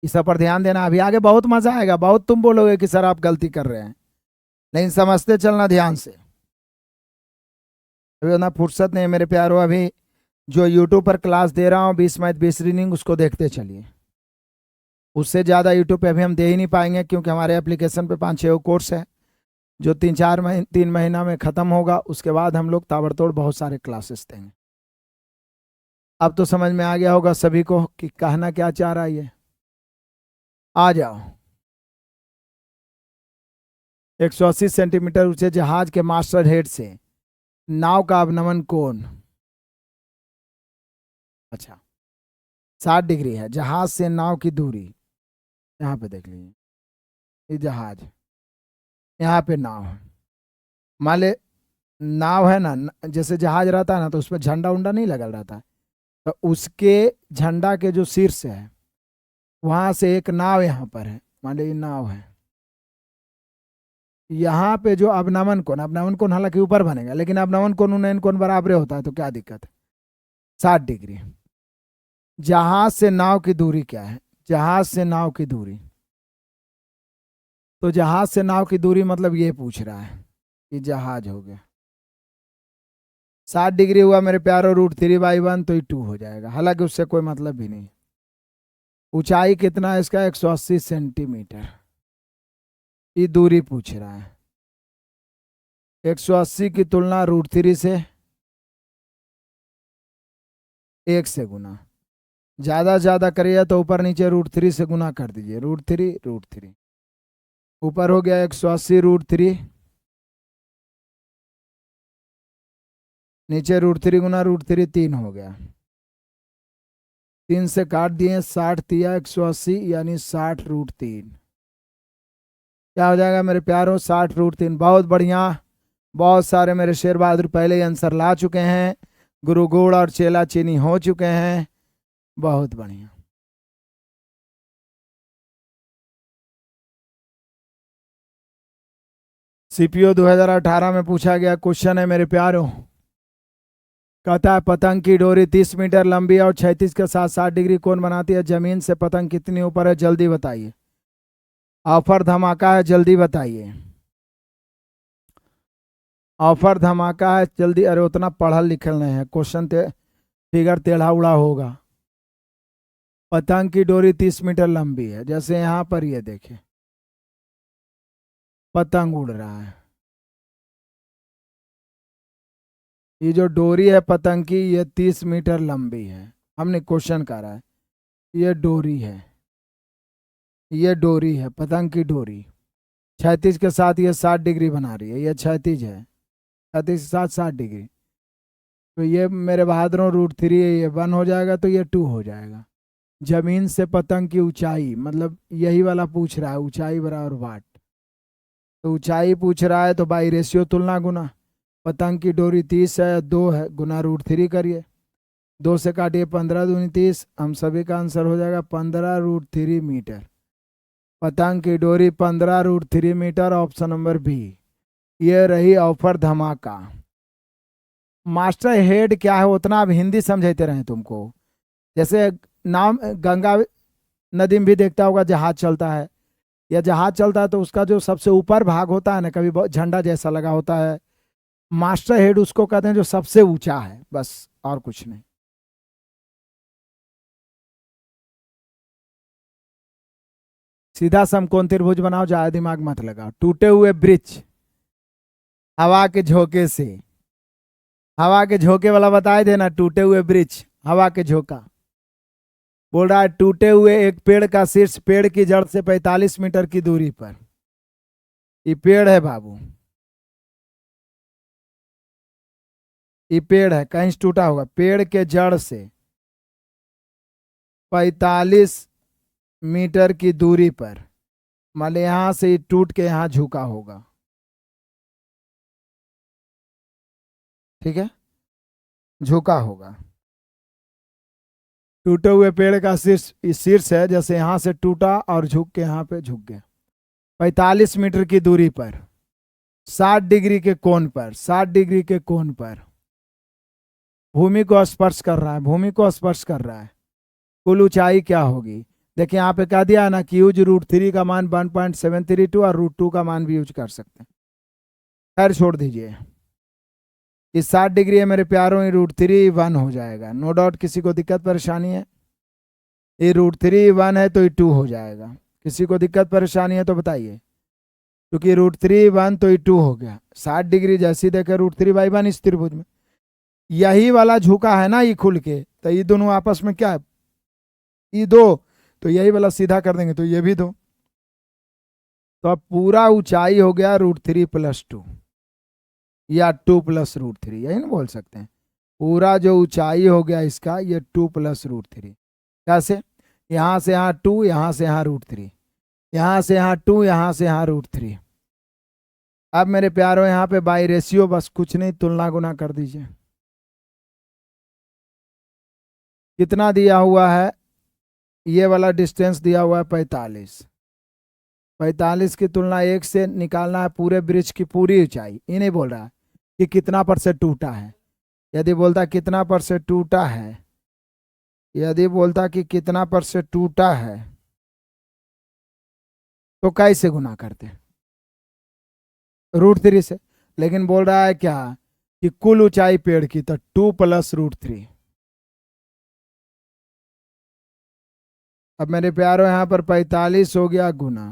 इस सब पर ध्यान देना, अभी आगे बहुत मजा आएगा। बहुत तुम बोलोगे कि सर आप गलती कर रहे हैं, लेकिन समझते चलना ध्यान से। अभी उतना फुर्सत नहीं है मेरे प्यारों। अभी जो यूट्यूब पर क्लास दे रहा हूँ 20 मैथ 20 रीजनिंग, उसको देखते चलिए। उससे ज़्यादा यूट्यूब पे अभी हम दे ही नहीं पाएंगे, क्योंकि हमारे एप्लीकेशन पे 5-6 कोर्स है जो 3 महीना में ख़त्म होगा। उसके बाद हम लोग ताबड़तोड़ बहुत सारे क्लासेस देंगे। अब तो समझ में आ गया होगा सभी को कि कहना क्या चाह रहा है ये। आ जाओ। 180 सेंटीमीटर ऊंचे जहाज के मास्टर हेड से नाव का अवनमन कोण, अच्छा 60 डिग्री है। जहाज से नाव की दूरी, यहाँ पे देख लीजिए, ये जहाज, यहाँ पे नाव है। मान ले नाव है ना, जैसे जहाज रहता है ना, तो उसमें झंडा उंडा नहीं लगल रहता है, तो उसके झंडा के जो शीर्ष है वहां से एक नाव यहाँ पर है, मान लीजिए नाव है। यहाँ पे जो अवनमन कोण, अवनमन कोण हालांकि ऊपर बनेगा, लेकिन अवनमन कोण उन्नयन कोण बराबर होता है, तो क्या दिक्कत है? 60 डिग्री। जहाज से नाव की दूरी क्या है? जहाज से नाव की दूरी, तो जहाज से नाव की दूरी मतलब ये पूछ रहा है कि जहाज हो गया 60 डिग्री हुआ मेरे प्यारों, √3/1, तो ये 2 हो जाएगा। हालांकि उससे कोई मतलब भी नहीं। ऊंचाई कितना है इसका? 180 सेंटीमीटर। ये दूरी पूछ रहा है। 180 की तुलना √3 से 1 से गुना, ज्यादा करिए तो ऊपर नीचे √3 से गुना कर दीजिए। √3 ऊपर हो गया 180 √3, नीचे √3 गुना √3, 3 हो गया। 3 से काट दिए, 60 दिया 180, यानी 60√3। क्या हो जाएगा मेरे प्यारों? 60√3। बहुत बढ़िया, बहुत सारे मेरे शेर बहादुर पहले ही आंसर ला चुके हैं। गुरु गुड़ और चेला चीनी हो चुके हैं। बहुत बढ़िया। सीपीओ 2018 में पूछा गया क्वेश्चन है मेरे प्यारों, कहता है पतंग की डोरी 30 मीटर लंबी और 36 के साथ 60 डिग्री कोण बनाती है। जमीन से पतंग कितनी ऊपर है? जल्दी बताइए। ऑफर धमाका है, जल्दी बताइए। ऑफर धमाका है, जल्दी। अरे उतना पढ़ल लिखल नहीं है, क्वेश्चन फिगर टेढ़ा उड़ा होगा। पतंग की डोरी 30 मीटर लंबी है, जैसे यहाँ पर ये देखें, पतंग उड़ रहा है। ये जो डोरी है पतंग की, ये 30 मीटर लंबी है। हमने क्वेश्चन करा है, ये डोरी है, ये डोरी है पतंग की डोरी। 36 के साथ ये 60 डिग्री बना रही है, ये 36 है, 36 के साथ 60 डिग्री। तो ये मेरे बहादुरों √3 ये 1 हो जाएगा, तो ये 2 हो जाएगा। जमीन से पतंग की ऊंचाई, मतलब यही वाला पूछ रहा है, ऊंचाई बराबर वाट। तो ऊंचाई पूछ रहा है तो बाई रेशियो तुलना गुना। पतंग की डोरी 30 है, 2 है, गुना √3 करिए। 2 से काटिए 15 दूनी 30, हम सभी का आंसर हो जाएगा 15√3 मीटर। पतंग की डोरी 15√3 मीटर, ऑप्शन नंबर बी। ये रही ऑफर धमाका। मास्टर हेड क्या है उतना अब हिंदी समझते रहे तुमको। जैसे नाम गंगा नदी में भी देखता होगा जहाज चलता है, या जहाज चलता है तो उसका जो सबसे ऊपर भाग होता है ना, कभी झंडा जैसा लगा होता है, मास्टर हेड उसको कहते हैं जो सबसे ऊंचा है, बस और कुछ नहीं। सीधा समकोण त्रिभुज बनाओ, ज्यादा दिमाग मत लगाओ। टूटे हुए ब्रिज, हवा के झोंके से, हवा के झोंके वाला बताए थे ना, टूटे हुए ब्रिज हवा के झोंका। बोल रहा है टूटे हुए एक पेड़ का शीर्ष पेड़ की जड़ से 45 मीटर की दूरी पर। ये पेड़ है बाबू, ये पेड़ है, कहीं से टूटा होगा। पेड़ के जड़ से 45 मीटर की दूरी पर, मान यहां से ये टूट के यहां झुका होगा, ठीक है, झुका होगा। टूटे हुए पेड़ का शीर्ष, शीर्ष है, जैसे यहां से टूटा और झुक के यहां पे झुक गया। 45 मीटर की दूरी पर, 60 डिग्री के कोण पर, 60 डिग्री के कोण पर भूमि को स्पर्श कर रहा है, भूमि को स्पर्श कर रहा है। कुल ऊंचाई क्या होगी? देखिए यहाँ पे कह दिया ना कि यूज √3 का मान 1.732 और √2 का मान भी यूज कर सकते हैं। खैर छोड़ दीजिए, इस 60 डिग्री है मेरे प्यारों, ये √3 1 हो जाएगा। नो डाउट किसी को दिक्कत परेशानी है? ये √3 1 है तो ये 2 हो जाएगा। किसी को दिक्कत परेशानी है तो बताइए, क्योंकि √3 1 तो ये 2 हो गया। 60 डिग्री जैसी देखे √3/1 इस त्रिभुज में, यही वाला झुका है ना ये खुल के, तो ये दोनों आपस में क्या है, ये दो, तो यही वाला सीधा कर देंगे तो ये भी दो। तो अब पूरा ऊंचाई हो गया √3 + 2, या 2 + √3, यही ना बोल सकते हैं। पूरा जो ऊंचाई हो गया इसका, ये 2 + √3। कैसे? यहां से यहाँ 2, यहां से यहाँ √3, यहां से यहाँ 2, यहां से यहाँ √3। अब मेरे प्यारों यहाँ पे बाई रेशियो, बस कुछ नहीं, तुलना गुना कर दीजिए। कितना दिया हुआ है? ये वाला डिस्टेंस दिया हुआ है 45। 45 की तुलना 1 से निकालना है पूरे ब्रिज की पूरी ऊंचाई। ये नहीं बोल रहा है कि कितना % टूटा है। यदि बोलता कितना % टूटा है, यदि बोलता कि कितना % टूटा है, तो कैसे गुना करते? √3 से। लेकिन बोल रहा है क्या कि कुल ऊंचाई पेड़ की, तो 2 + √3। अब मेरे प्यारों यहाँ पर 45 हो गया गुना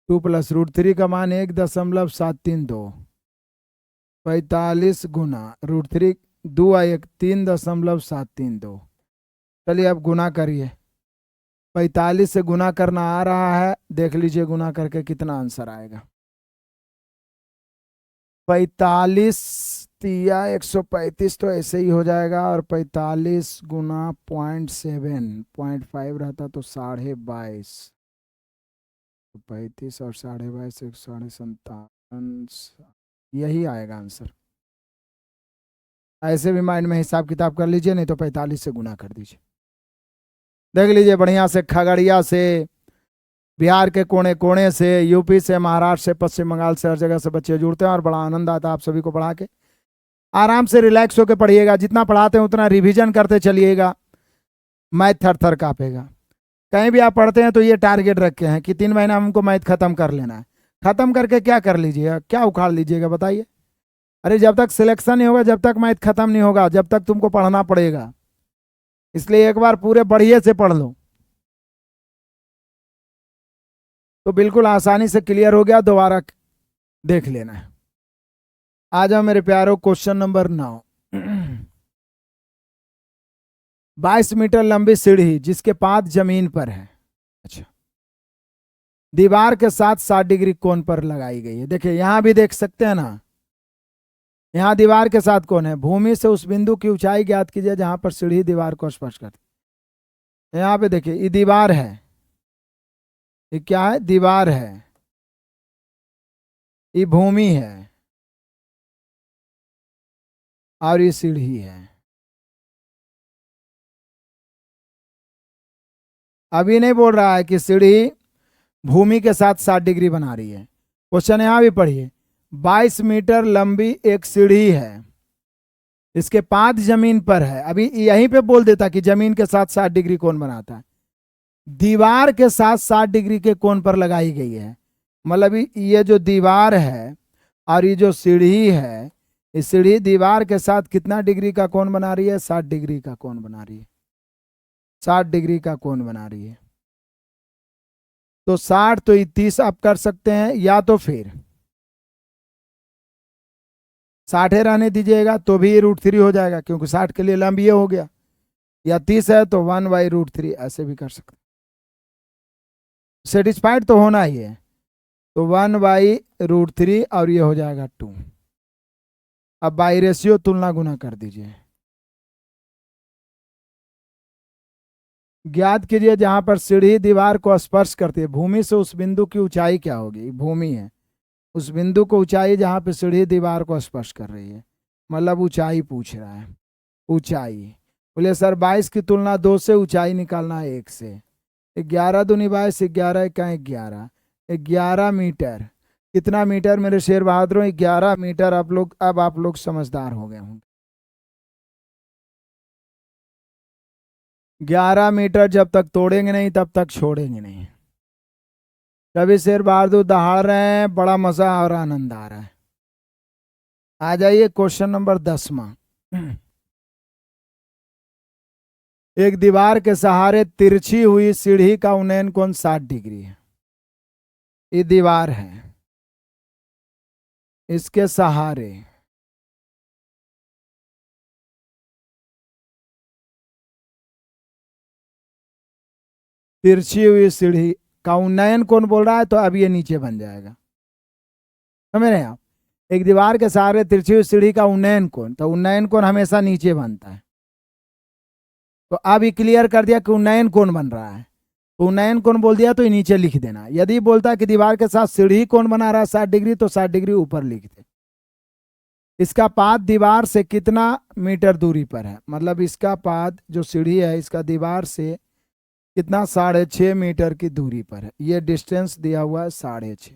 2 + √3 का मान 1.732। 45 गुना √3, 2 1 3.732। चलिए अब गुना करिए। 45 से गुना करना आ रहा है, देख लीजिए गुना करके कितना आंसर आएगा। 45 तिया 135 तो ऐसे ही हो जाएगा, और 45 गुना 0.7, 0.5 रहता तो 22.5, 35 और 22.5 157, यही आएगा आंसर। ऐसे भी माइंड में हिसाब किताब कर लीजिए, नहीं तो 45 से गुना कर दीजिए। देख लीजिए बढ़िया से, खगड़िया से, बिहार के कोने कोने से, यूपी से, महाराष्ट्र से, पश्चिम बंगाल से, हर जगह से बच्चे जुड़ते हैं और बड़ा आनंद आता है आप सभी को पढ़ा के। आराम से रिलैक्स होकर पढ़िएगा, जितना पढ़ाते हैं उतना रिवीजन करते चलिएगा, मैथ थर थर कांपेगा। कहीं भी आप पढ़ते हैं तो ये टारगेट रखे हैं कि 3 महीना हमको मैथ खत्म कर लेना है। खत्म करके क्या कर लीजिएगा, क्या उखाड़ लीजिएगा बताइए? अरे जब तक सिलेक्शन नहीं होगा, जब तक मैथ खत्म नहीं होगा, जब तक तुमको पढ़ना पड़ेगा। इसलिए एक बार पूरे बढ़िया से पढ़ लो तो बिल्कुल आसानी से क्लियर हो गया, दोबारा देख लेना है। आ जाओ मेरे प्यारों, क्वेश्चन नंबर 9। 22 मीटर लंबी सीढ़ी जिसके पाद जमीन पर है, अच्छा, दीवार के साथ 60 डिग्री कोण पर लगाई गई है। देखिए यहां भी देख सकते हैं ना, यहाँ दीवार के साथ कौन है? भूमि से उस बिंदु की ऊंचाई ज्ञात कीजिए जहां पर सीढ़ी दीवार को स्पर्श करती है। यहाँ पे देखिए ये दीवार है, ये क्या है? दीवार है। ये भूमि है और ये सीढ़ी है। अभी नहीं बोल रहा है कि सीढ़ी भूमि के साथ 60 डिग्री बना रही है। क्वेश्चन यहां भी पढ़िए, 22 मीटर लंबी एक सीढ़ी है, इसके 5 जमीन पर है। अभी यहीं पे बोल देता कि जमीन के साथ 60 डिग्री कोण बनाता है। दीवार के साथ 60 डिग्री के कोण पर लगाई गई है। मतलब ये जो दीवार है और ये जो सीढ़ी है, इस सीढ़ी दीवार के साथ कितना डिग्री का कोण बना रही है? 60 डिग्री का कोण बना रही है। 60 डिग्री का कोण बना रही है। तो 60 तो 30 आप कर सकते हैं, या तो फिर 60 रहने दीजिएगा तो भी ये √3 हो जाएगा, क्योंकि 60 के लिए लंब ये हो गया। या 30 है तो 1/√3 ऐसे भी कर सकते। सेटिस्फाइड तो होना ही है, तो 1/√3 और ये हो जाएगा 2। अब बाई रेशियो तुलना गुना कर दीजिए। ज्ञात कीजिए जहां पर सीढ़ी दीवार को स्पर्श करती है, भूमि से उस बिंदु की ऊंचाई क्या होगी? भूमि है, उस बिंदु को ऊंचाई जहां पर सीढ़ी दीवार को स्पर्श कर रही है, मतलब ऊंचाई पूछ रहा है। ऊंचाई बोले सर 22 की तुलना 2 से, ऊंचाई निकालना है 1 से। 11 दूनी 22, 11 का 11, 11 मीटर। कितना मीटर मेरे शेर बहादुरों? 11 मीटर। अब आप लोग समझदार हो गए होंगे। 11 मीटर जब तक तोड़ेंगे नहीं तब तक छोड़ेंगे नहीं। कभी शेर बहादुर दहाड़ रहे हैं, बड़ा मजा और आनंद आ रहा है। आ जाइए क्वेश्चन नंबर 10वां। एक दीवार के सहारे तिरछी हुई सीढ़ी का उन्नयन कोण 60 डिग्री है। ये दीवार है, इसके सहारे तिरछी हुई सीढ़ी का उन्नयन कोण बोल रहा है, तो अब ये नीचे बन जाएगा। समझ रहे हैं आप? एक दीवार के सहारे तिरछी हुई सीढ़ी का उन्नयन कोण, तो उन्नयन कोण हमेशा नीचे बनता है। तो अब ये क्लियर कर दिया कि उन्नयन कोण बन रहा है, तो उन्नयन कोण बोल दिया तो ये नीचे लिख देना। यदि बोलता कि दीवार के साथ सीढ़ी कोण बना रहा है 60 डिग्री, तो 60 डिग्री ऊपर लिख दे। इसका पाद दीवार से कितना मीटर दूरी पर है? मतलब इसका पाद जो सीढ़ी है इसका दीवार से कितना? 6.5 मीटर की दूरी पर है। ये डिस्टेंस दिया हुआ है 6.5।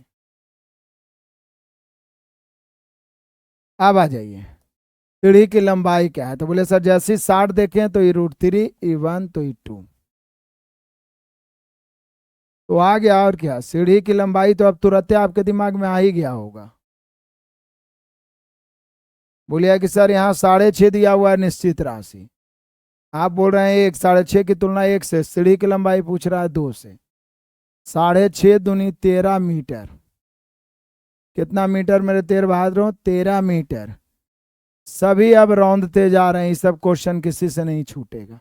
अब आ जाइए, सीढ़ी की लंबाई क्या है? तो बोले सर जैसे 60 देखें तो ये √3, ये 1 तो ये 2, तो आ गया। और क्या? सीढ़ी की लंबाई तो अब तुरंत आपके दिमाग में आ ही गया होगा। बोलिए कि सर यहाँ 6.5 दिया हुआ है निश्चित राशि, आप बोल रहे हैं 1, 6.5 की तुलना 1 से, सीढ़ी की लंबाई पूछ रहा है 2 से। 6.5 दूनी 13 मीटर। कितना मीटर मेरे तेर बहादुरों? 13 मीटर। सभी अब रौंदते जा रहे हैं, सब क्वेश्चन किसी से नहीं छूटेगा।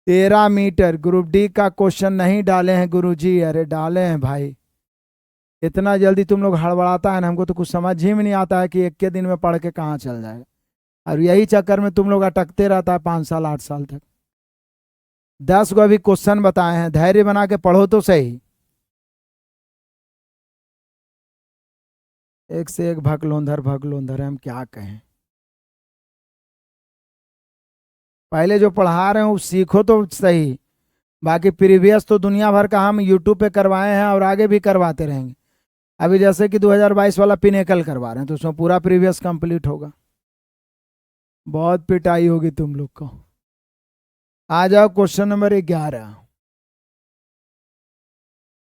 13 मीटर। ग्रुप डी का क्वेश्चन नहीं डाले हैं गुरुजी? अरे डाले हैं भाई। इतना जल्दी तुम लोग हड़बड़ाता है ना, हमको तो कुछ समझ ही में नहीं आता है कि एक के दिन में पढ़ के कहाँ चल जाएगा। और यही चक्कर में तुम लोग अटकते रहता है 5 साल 8 साल तक। 10 को अभी क्वेश्चन बताए हैं, धैर्य बना के पढ़ो तो सही। एक से एक भगलोंधर हम क्या कहें। पहले जो पढ़ा रहे हो सीखो तो सही, बाकी प्रीवियस तो दुनिया भर का हम यूट्यूब पे करवाए हैं और आगे भी करवाते रहेंगे। अभी जैसे कि 2022 वाला पिनेकल करवा रहे हैं, तो उसमें पूरा प्रीवियस कंप्लीट होगा। बहुत पिटाई होगी तुम लोग को। आ जाओ क्वेश्चन नंबर 11।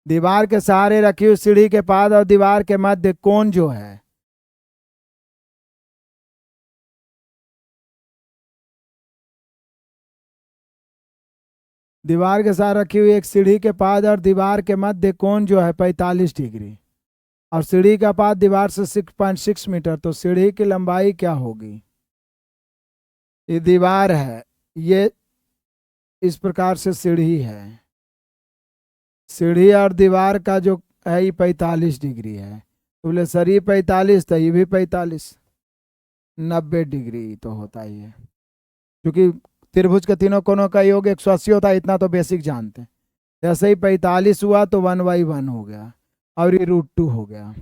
दीवार के सहारे रखी हुई सीढ़ी के पाद और दीवार के मध्य कोण जो है, दीवार के साथ रखी हुई एक सीढ़ी के पाद और दीवार के मध्य कोण जो है 45 डिग्री, और सीढ़ी का पाद दीवार से 6.6 मीटर, तो सीढ़ी की लंबाई क्या होगी? ये दीवार है, ये इस प्रकार से सीढ़ी है, सीढ़ी और दीवार का जो है ये 45 डिग्री है। तो बोले सर ये 45 था, ये भी 45, 90 डिग्री तो होता ही है, क्योंकि त्रिभुज के तीनों कोनों का योग 180 होता है, इतना तो बेसिक जानते हैं। जैसे ही 45 हुआ तो 1/1 हो गया, और ये √2 हो गया।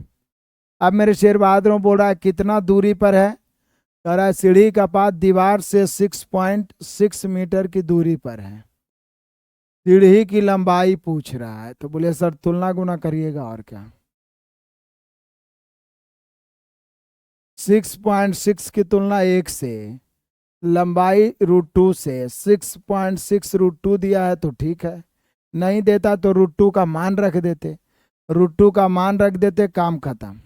अब मेरे शेर बहादुरों बोल रहा है कितना दूरी पर है, कह रहा है सीढ़ी का पात दीवार से 6.6 मीटर की दूरी पर है। सीढ़ी की लंबाई पूछ रहा है, तो बोले सर तुलना गुना करिएगा और क्या। 6.6 की तुलना 1 से, लंबाई √2 से, 6.6 √2 दिया है तो ठीक है, नहीं देता तो √2 का मान रख देते, √2 का मान रख देते, काम खत्म।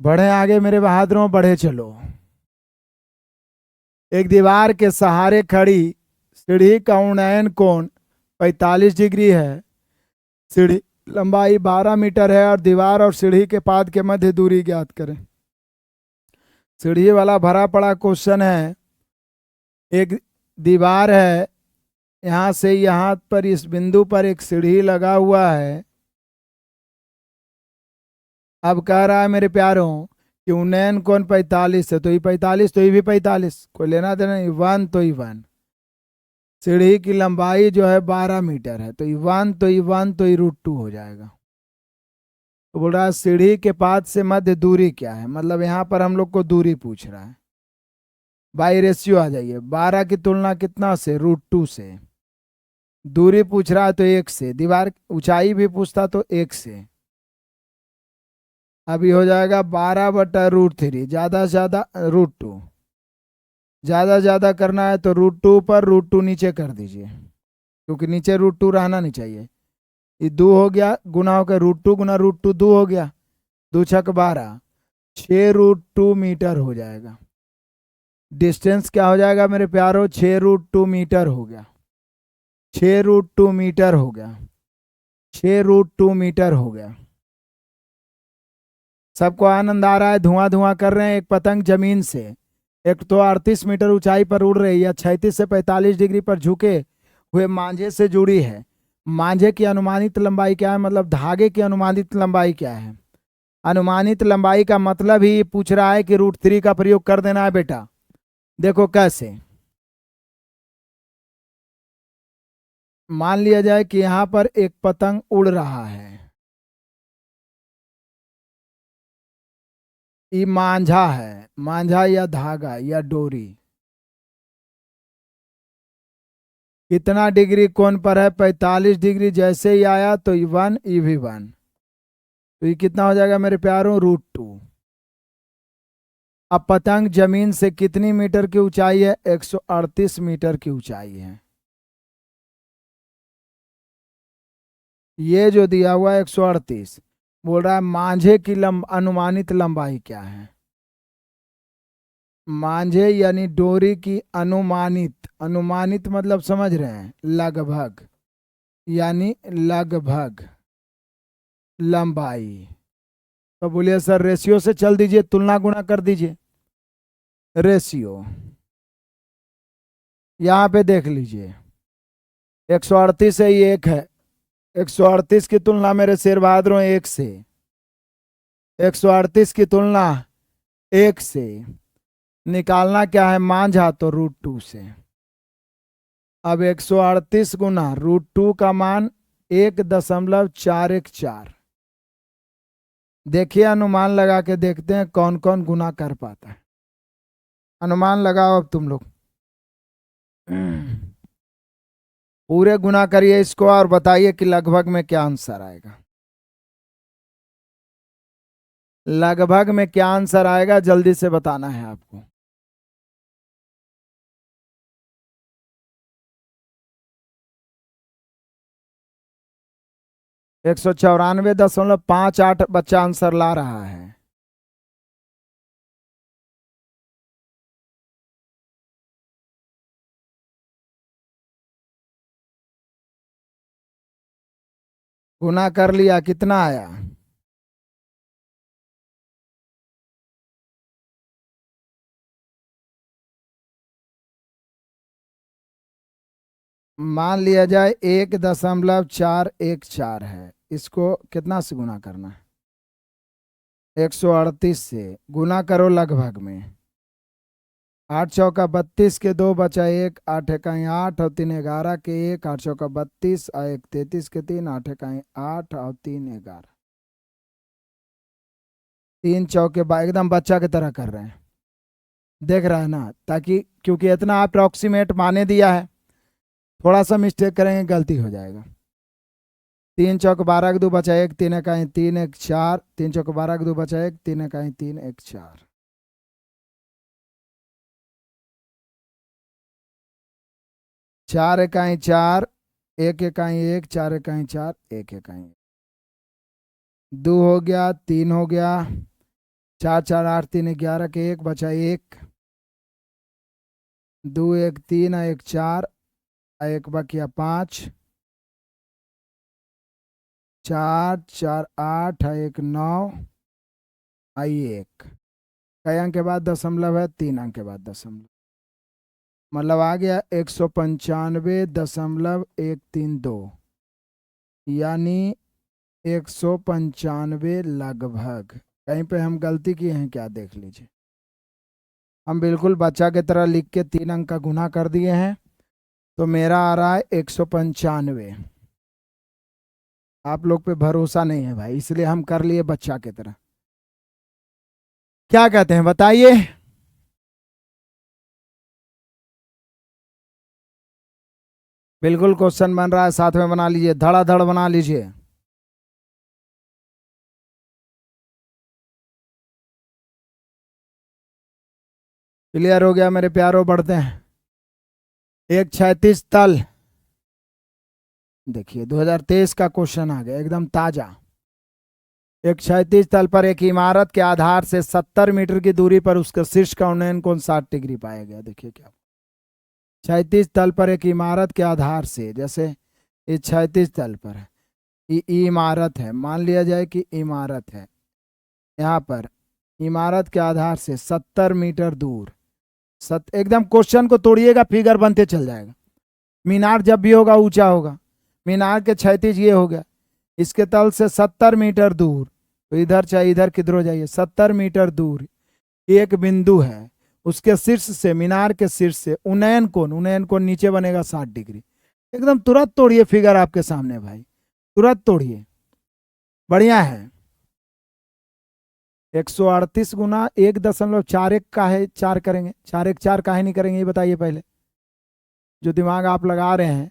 बढ़े आगे मेरे बहादुरों, बढ़े चलो। एक दीवार के सहारे खड़ी सीढ़ी का उन्नयन कोण 45 डिग्री है। सीढ़ी लंबाई 12 मीटर है और दीवार और सीढ़ी के पाद के मध्य दूरी ज्ञात करें। सीढ़ी वाला भरा पड़ा क्वेश्चन है। एक दीवार है, यहां से यहां पर इस बिंदु पर एक सीढ़ी लगा हुआ है। अब कह रहा है मेरे प्यारों कि उन्नयन कोण 45 है, तो ये 45 तो ये भी 45, कोई लेना देना नहीं, 1 तो ये 1। सीढ़ी की लंबाई जो है 12 मीटर है, तो ये 1 तो ये 1 तो ये √2 हो जाएगा। तो बोल रहा है सीढ़ी के पाद से मध्य दूरी क्या है, मतलब यहां पर हम लोग को दूरी पूछ रहा है। बाई रेशियो आ जाइए, 12 की तुलना कितना से, √2 से। दूरी पूछ रहा है तो 1 से, दीवार ऊंचाई भी पूछता तो 1 से। अभी हो जाएगा 12/√3, ज्यादा से ज्यादा √2, ज्यादा ज्यादा करना है तो √2 पर √2 नीचे कर दीजिए, क्योंकि नीचे √2 रहना नहीं चाहिए। ये 2 हो गया, गुना हो गया √2 गुना √2, 2 हो गया, 2×6 = 12, 6√2 मीटर हो जाएगा। डिस्टेंस क्या हो जाएगा मेरे प्यारो, 6√2 मीटर हो गया, 6√2 मीटर हो गया, 6√2 मीटर हो गया। सबको आनंद आ रहा है, धुआं धुआं कर रहे हैं। एक पतंग जमीन से 138 मीटर ऊंचाई पर उड़ रही है, 36 से 45 डिग्री पर झुके हुए मांझे से जुड़ी है। मांझे की अनुमानित लंबाई क्या है, मतलब धागे की अनुमानित लंबाई क्या है। अनुमानित लंबाई का मतलब ही पूछ रहा है कि √3 का प्रयोग कर देना है बेटा। देखो कैसे, मान लिया जाए कि यहां पर एक पतंग उड़ रहा है, ये मांझा है, मांझा या धागा या डोरी। कितना डिग्री कोण पर है, 45 डिग्री। जैसे ही आया तो ये 1, ये भी 1, तो ये कितना हो जाएगा मेरे प्यारों, √2। अब पतंग जमीन से कितनी मीटर की ऊंचाई है, 138 मीटर की ऊंचाई है। ये जो दिया हुआ है 138, बोल रहा है मांझे की अनुमानित लंबाई क्या है। मांझे यानी डोरी की अनुमानित, अनुमानित मतलब समझ रहे हैं, लगभग, यानी लगभग लंबाई। तो बोलिए सर रेशियो से चल दीजिए, तुलना गुणा कर दीजिए। रेशियो यहाँ पे देख लीजिए, 138 है, ये 1 है, 138 की तुलना मेरे शेर बहादुरों 1 से, 138 की तुलना 1 से। निकालना क्या है, मांझा, तो √2 से। अब 138 गुना √2 का मान 1.414। देखिए अनुमान लगा के देखते हैं कौन कौन गुना कर पाता है। अनुमान लगाओ अब तुम लोग। पूरे गुना करिए इसको और बताइए कि लगभग में क्या आंसर आएगा। लगभग में क्या आंसर आएगा, जल्दी से बताना है आपको। एक 194.58 बच्चा आंसर ला रहा है। गुना कर लिया, कितना आया। मान लिया जाए 1.414 है, इसको कितना से गुना करना है? 138 से गुना करो लगभग में। 8 चौका 32 के 2 बचा 1, 8 एकाई 8 और 3 11 के 1, 8 चौका 32 और 1 33 के 3, 8 एकाई 8 और 3 11। 3 चौके एकदम बच्चा की तरह कर रहे हैं, देख रहा है ना, ताकि क्योंकि इतना अप्रोक्सीमेट माने दिया है, थोड़ा सा मिस्टेक करेंगे गलती हो जाएगा। 3 चौक 12 के 2 बचा 1, 3 एकाई 3 1 4, 3 चौक 12 के 2 बचा 1, 3 एकाई 3 1 4। 4 एकाई 4, 1 एकाई 1, 4 एकाई 4, 1 एकाई 2 हो गया, 3 हो गया, 4 4 8 3 11 के 1 बचा 1, 2 1 3 1 4, 1 बकिया 5, 4 4 8 1 9 आई 1। कई अंक के बाद दशमलव है? 3 अंक के बाद दशमलव, मतलब आ गया 195.132, यानी 195 लगभग। कहीं पे हम गलती किए हैं क्या, देख लीजिए। हम बिल्कुल बच्चा की तरह लिख के 3 अंक का गुना कर दिए हैं, तो मेरा आ रहा है 195। आप लोग पे भरोसा नहीं है भाई, इसलिए हम कर लिए बच्चा की तरह। क्या कहते हैं बताइए? बिल्कुल क्वेश्चन बन रहा है, साथ में बना लीजिए, धड़ाधड़ बना लीजिए। क्लियर हो गया मेरे प्यारों? बढ़ते हैं। एक क्षैतिज तल, देखिए 2023 का क्वेश्चन आ गया एकदम ताजा। एक क्षैतिज तल पर एक इमारत के आधार से 70 मीटर की दूरी पर उसके शीर्ष का उन्नयन कोण 60 डिग्री पाया गया। देखिए क्या, क्षैतिज तल पर एक इमारत के आधार से, जैसे इस क्षैतिज तल पर है, इमारत है, मान लिया जाए कि इमारत है, यहाँ पर इमारत के आधार से 70 मीटर दूर, एकदम क्वेश्चन को तोड़िएगा, फिगर बनते चल जाएगा। मीनार जब भी होगा ऊंचा होगा, मीनार के क्षैतिज ये हो गया, इसके तल से 70 मीटर दूर, तो इधर चाहे इधर किधर जाइए, 70 मीटर दूर एक बिंदु है, उसके शीर्ष से, मीनार के शीर्ष से उन्नयन कोण नीचे बनेगा 60 डिग्री। एकदम तुरंत तोड़िए, फिगर आपके सामने भाई, तुरंत तोड़िए, बढ़िया है। 138 गुना 1.41 का है, 4 करेंगे, 4 1 4 काहे नहीं करेंगे, ये बताइए पहले। जो दिमाग आप लगा रहे हैं,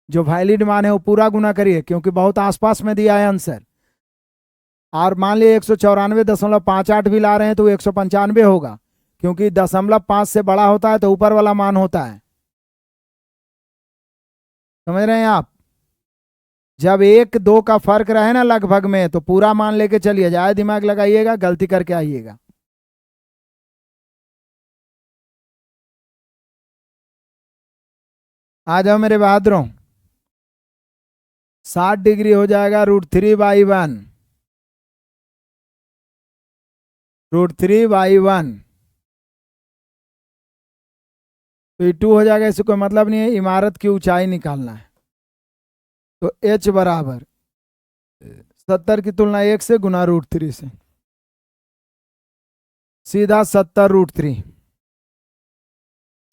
जो वैलिड मान है वो पूरा गुना करिए, क्योंकि बहुत आसपास में दिया है आंसर। और मान लिया 194.58 भी ला रहे हैं तो 195 होगा, क्योंकि 0.5 से बड़ा होता है तो ऊपर वाला मान होता है। समझ रहे हैं आप? जब 1 2 का फर्क रहे ना लगभग में, तो पूरा मान लेके चलिए, ज्यादा दिमाग लगाइएगा, गलती करके आइएगा। आ जाओ मेरे बहादुरों। 60 डिग्री हो जाएगा √3/1, √3/1, तो ये 2 हो जाएगा, इससे कोई मतलब नहीं है, इमारत की ऊंचाई निकालना है। तो h बराबर 70 की तुलना 1 से गुना √3 से, सीधा 70 √3।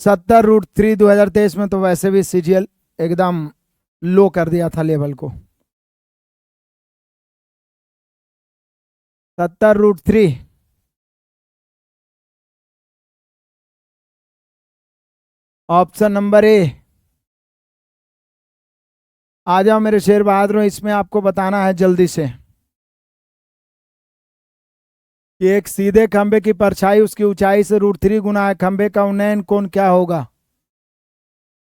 70 √3 2023 में तो वैसे भी सीजीएल एकदम लो कर दिया था लेवल को। 70 √3, ऑप्शन नंबर ए। आ जाओ मेरे शेर बहादुर, इसमें आपको बताना है जल्दी से कि एक सीधे खंबे की परछाई उसकी ऊंचाई से √3 गुना है, खंबे का उन्नयन कोण क्या होगा?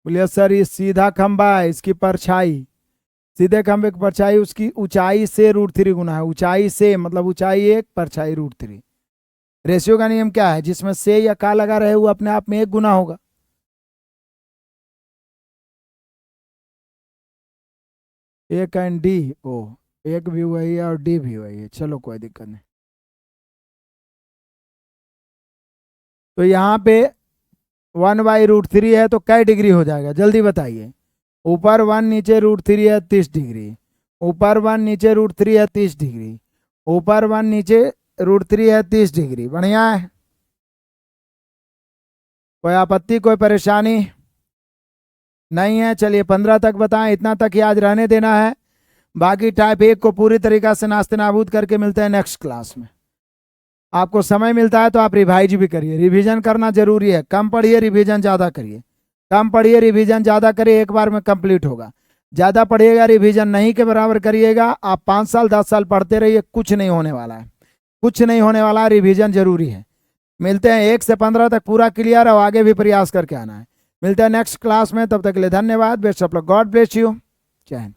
बोलिए सर, ये सीधा खंबा है, इसकी परछाई, सीधे खंबे की परछाई उसकी ऊंचाई से √3 गुना है, ऊंचाई से मतलब ऊंचाई 1 परछाई √3। रेशियो का नियम क्या है? जिसमें से या का लगा रहे वो अपने आप में 1 गुना होगा। एक एंड डी, ओ, एक भी वही है और डी भी वही है, चलो कोई दिक्कत नहीं। तो यहाँ पे 1/√3 है तो कै डिग्री हो जाएगा, जल्दी बताइए। ऊपर 1 नीचे √3 है 30 डिग्री, ऊपर 1 नीचे √3 है 30 डिग्री, ऊपर 1 नीचे √3 है 30 डिग्री। बढ़िया है, कोई आपत्ति कोई परेशानी नहीं है। चलिए 15 तक बताएं, इतना तक ही आज रहने देना है। बाकी टाइप 1 को पूरी तरीका से नास्ते नाबूद करके मिलते हैं नेक्स्ट क्लास में। आपको समय मिलता है तो आप रिवाइज भी करिए, रिवीजन करना जरूरी है। कम पढ़िए, रिवीजन ज़्यादा करिए, कम पढ़िए रिवीजन ज़्यादा करिए, एक बार में कंप्लीट होगा। ज़्यादा पढ़िएगा, रिवीजन नहीं के बराबर करिएगा, आप 5 साल 10 साल पढ़ते रहिए, कुछ नहीं होने वाला है, कुछ नहीं होने वाला है। रिवीजन जरूरी है। मिलते हैं 1 से 15 तक पूरा क्लियर है, आगे भी प्रयास करके आना है। मिलते हैं नेक्स्ट क्लास में, तब तक के लिए धन्यवाद। Best of luck, God bless you, जय हिंद।